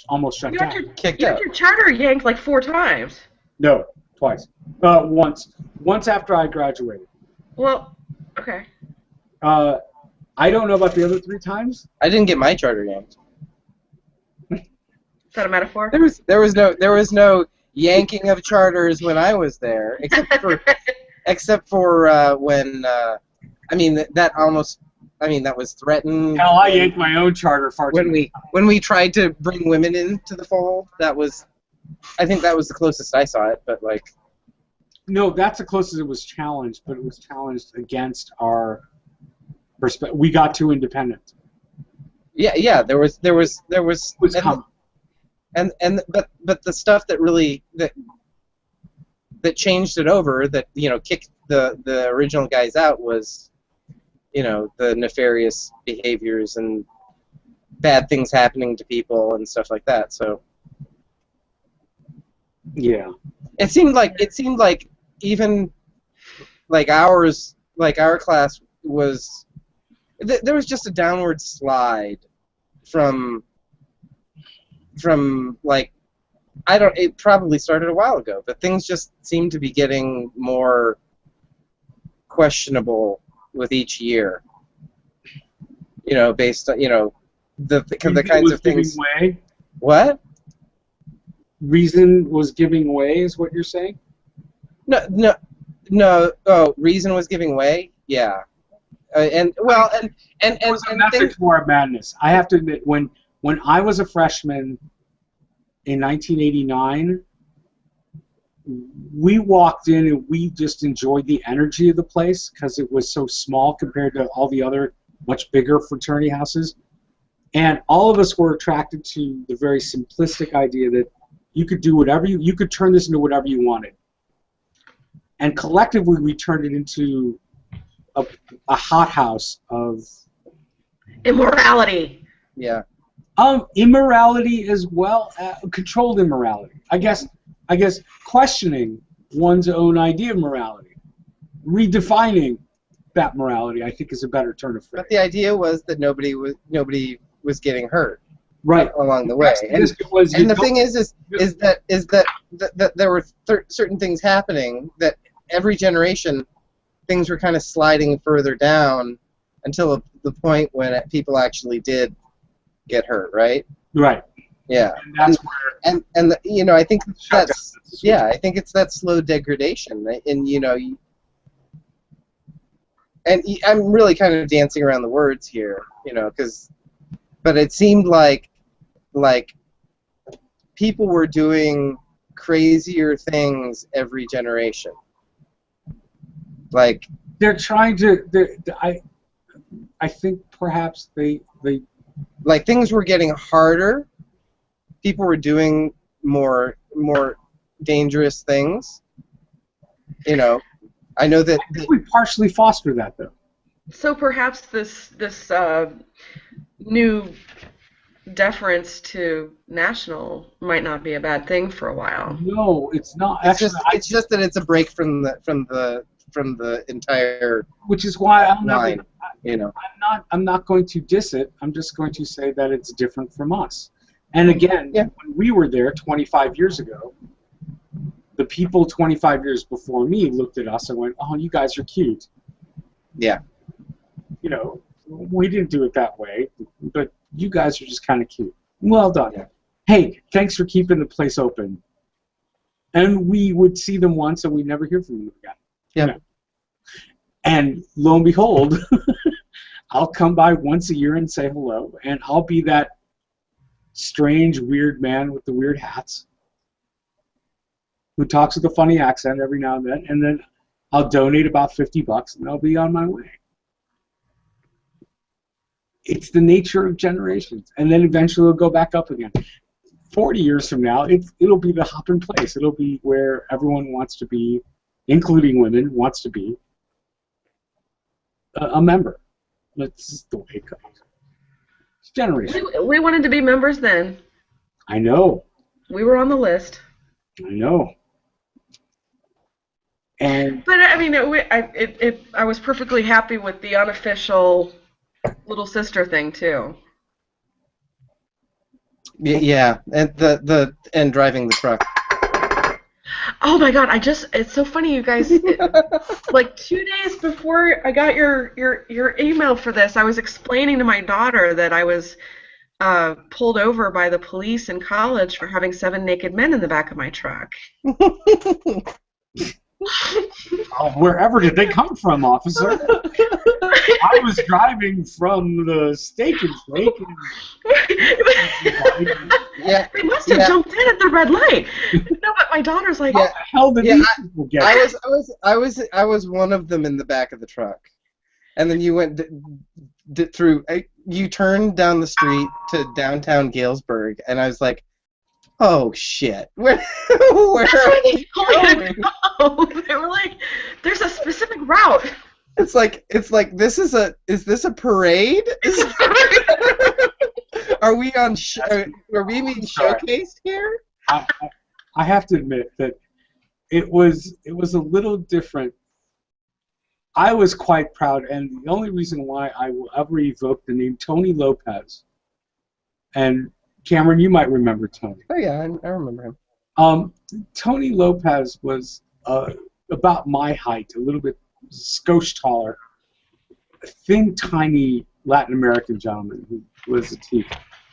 almost shut down. Kicked you out. had your charter yanked like 4 times. No, twice. Once after I graduated. Well, okay. I don't know about the other 3 times. I didn't get my charter yanked. Is that a metaphor? There was no yanking of charters when I was there, except for when that was threatened. Hell, I yanked my own charter far when we tried to bring women into the fold. I think that was the closest I saw it, but like. No, that's the closest it was challenged, but it was challenged against our. We got too independent. Yeah. There was but the stuff that really that changed it over, that kicked the original guys out, was the nefarious behaviors and bad things happening to people and stuff like that. So yeah, it seemed like even like our class was there was just a downward slide from like, it probably started a while ago, but things just seem to be getting more questionable with each year. Based on the kinds of things. Way? What? Reason was giving way, is what you're saying? No. Oh, reason was giving way. Yeah. And It was a method to our madness. I have to admit, when I was a freshman in 1989, we walked in and we just enjoyed the energy of the place because it was so small compared to all the other much bigger fraternity houses. And all of us were attracted to the very simplistic idea that you could do whatever you could turn this into whatever you wanted. And collectively, we turned it into a hothouse of immorality. Yeah. Immorality as well, controlled immorality. I guess questioning one's own idea of morality, redefining that morality, I think, is a better turn of phrase. But the idea was that nobody was getting hurt, right, along the way. And the thing is that there were certain things happening that every generation, things were kind of sliding further down until the point when people actually did get hurt, right? Right. Yeah. And that's where. And I think I think it's that slow degradation, and and I'm really kind of dancing around the words here, but it seemed like people were doing crazier things every generation. Like they're trying to. I think perhaps they. Like things were getting harder. People were doing more dangerous things. I know that. I think we partially foster that, though. So perhaps this new deference to national might not be a bad thing for a while. No, it's not. It's just that it's a break from the entire. Which is why I'm not going to diss it. I'm just going to say that it's different from us. And again, when we were there 25 years ago, the people 25 years before me looked at us and went, "Oh, you guys are cute." Yeah. We didn't do it that way, but you guys are just kind of cute. Well done. Yeah. Hey, thanks for keeping the place open. And we would see them once, and we'd never hear from them again. Yeah. And lo and behold, I'll come by once a year and say hello, and I'll be that strange, weird man with the weird hats who talks with a funny accent every now and then I'll donate about $50 and I'll be on my way. It's the nature of generations, and then eventually it'll go back up again. 40 years from now, it'll be the hopping place. It'll be where everyone wants to be, including women, wants to be a member. That's just the way it goes. It's generation. We wanted to be members then. I know. We were on the list. I know. But I mean, I was perfectly happy with the unofficial little sister thing too. Yeah, and driving the truck. Oh my God! It's so funny, you guys. Like 2 days before I got your email for this, I was explaining to my daughter that I was pulled over by the police in college for having 7 naked men in the back of my truck. Oh, wherever did they come from, officer? I was driving from the Steak and Shake. Yeah. They must have jumped in at the red light. No, but my daughter's like, how the hell did these people get it? I was one of them in the back of the truck, and then you went through. You turned down the street to downtown Galesburg, and I was like, Oh shit! Where are we going? They were like, "There's a specific route." It's like is this a parade? Are we on? Are we being showcased here? I have to admit that it was a little different. I was quite proud, and the only reason why I will ever evoke the name Tony Lopez, and Cameron, you might remember Tony. Oh yeah, I remember him. Tony Lopez was about my height, a little bit skosh taller, a thin, tiny Latin American gentleman who was a teak.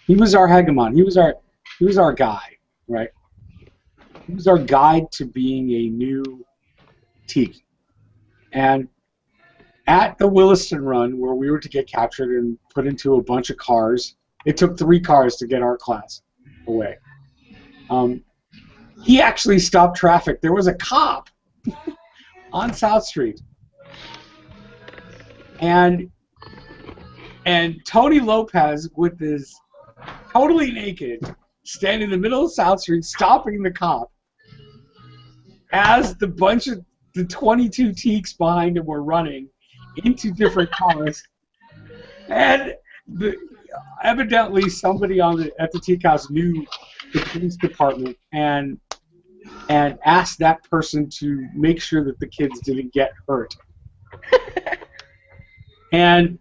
He was our hegemon. He was our guy, right? He was our guide to being a new teak. And at the Williston Run, where we were to get captured and put into a bunch of cars, it took 3 cars to get our class away. He actually stopped traffic. There was a cop on South Street. And Tony Lopez, with his totally naked, standing in the middle of South Street, stopping the cop, as the bunch of the 22 teaks behind him were running into different cars. And evidently somebody at the teak house knew the police department and asked that person to make sure that the kids didn't get hurt. And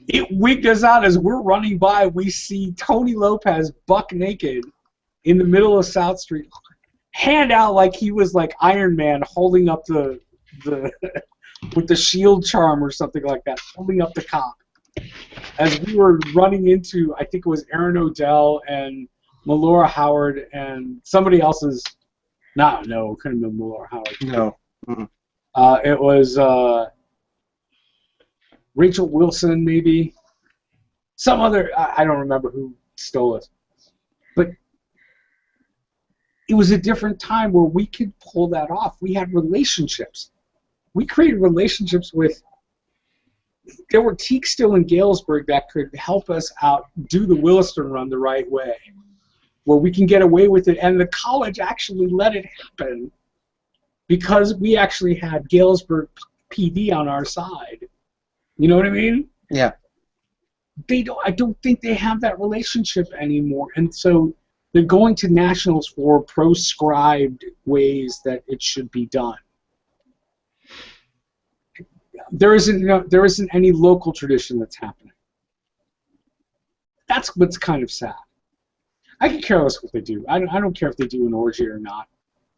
it wigged us out as we're running by. We see Tony Lopez buck naked in the middle of South Street, hand out like he was like Iron Man, holding up the with the shield charm or something like that, holding up the cop. As we were running into, I think it was Aaron Odell and Melora Howard and somebody else's. No, it couldn't have been Melora Howard. No. Mm-mm. It was Rachel Wilson, maybe. Some other, I don't remember who stole it. But it was a different time where we could pull that off. We had relationships. We created relationships with, there were teaks still in Galesburg that could help us out do the Williston Run the right way, where we can get away with it. And the college actually let it happen because we actually had Galesburg PD on our side. You know what I mean? Yeah. I don't think they have that relationship anymore, and so they're going to nationals for proscribed ways that it should be done. There isn't any local tradition that's happening. That's what's kind of sad. I could care less what they do. I don't care if they do an orgy or not.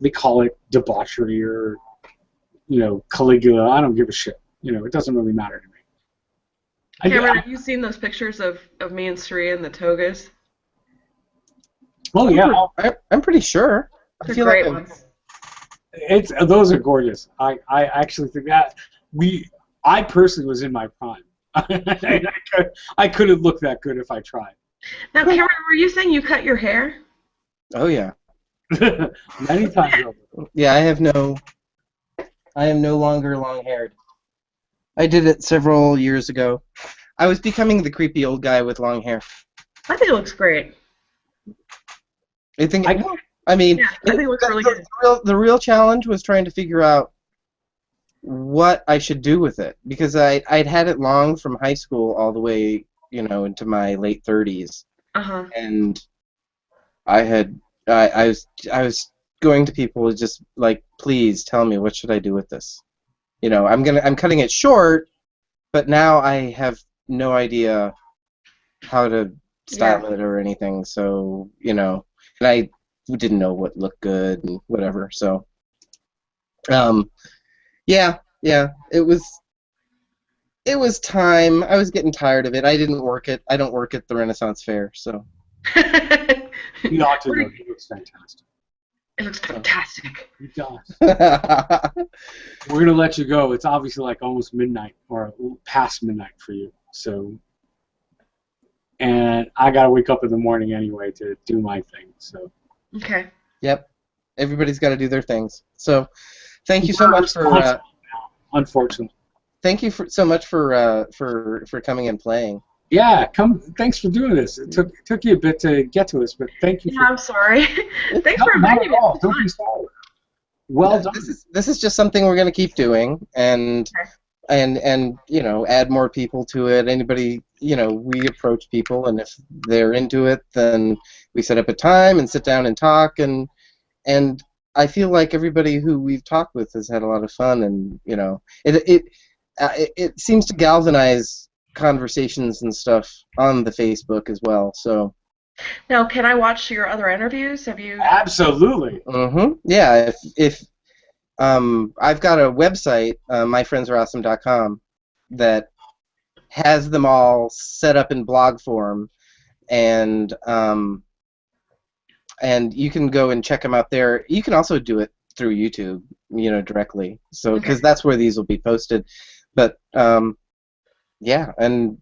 They call it debauchery or Caligula. I don't give a shit. It doesn't really matter to me. Cameron, have you seen those pictures of me and Sri in the togas? Oh yeah, I'm pretty sure. They're great ones. Those are gorgeous. I actually think that I personally was in my prime. I couldn't look that good if I tried. Now, Cameron, were you saying you cut your hair? Oh yeah. Many times over. Yeah, I am no longer long-haired. I did it several years ago. I was becoming the creepy old guy with long hair. I think it looks great. I think it looks really good. The real challenge was trying to figure out what I should do with it, because I'd had it long from high school all the way, into my late 30s. Uh-huh. And I was going to people just like, please tell me, what should I do with this? I'm cutting it short, but now I have no idea how to style it or anything. So, and I didn't know what looked good and whatever. So, yeah, it was time. I was getting tired of it. I didn't work it. I don't work at the Renaissance Fair, so. You ought to know. It looks fantastic. It looks fantastic. It does. We're going to let you go. It's obviously like almost midnight or past midnight for you. So, and I got to wake up in the morning anyway to do my thing. So. Okay. Yep. Everybody's got to do their things. So, thank you so much for. Unfortunately. Thank you so much for coming and playing. Yeah, come. Thanks for doing this. It took you a bit to get to us, but thank you Yeah, I'm sorry. Thanks No, for not inviting at me. all. Don't be sorry. Well done. This is just something we're going to keep doing, and you know, add more people to it. Anybody, you know, we approach people, and if they're into it, then we set up a time and sit down and talk, and I feel like everybody who we've talked with has had a lot of fun, and you know, it seems to galvanize conversations and stuff on the Facebook as well. So. Now, can I watch your other interviews? Have you? Absolutely. Yeah, if I've got a website, MyFriendsAreAwesome.com, that has them all set up in blog form, and you can go and check them out there. You can also do it through YouTube, you know, directly. So because that's where these will be posted. But yeah, and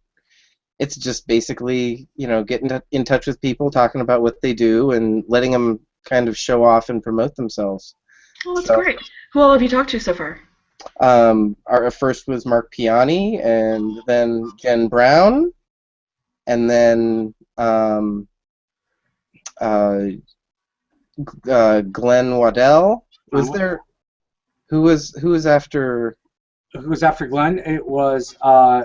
it's just basically, you know, getting in touch with people, talking about what they do, and letting them kind of show off and promote themselves. Oh, that's great. Who all have you talked to so far? Our first was Mark Piani, and then Jen Brown, and then Glenn Waddell. Was there? Who was after? Who was after Glenn? It was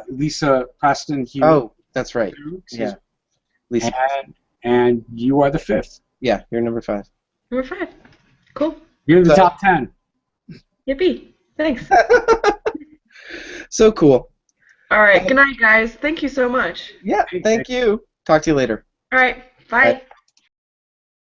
Lisa Preston Hughes. Oh, that's right. Yeah, Lisa. And you are the 5th. Yeah, you're number 5. Number 5. Cool. You're in the top 10. Yippee. Thanks. So cool. All right. Good night, guys. Thank you so much. Yeah, thank you. Talk to you later. All right. Bye. Bye.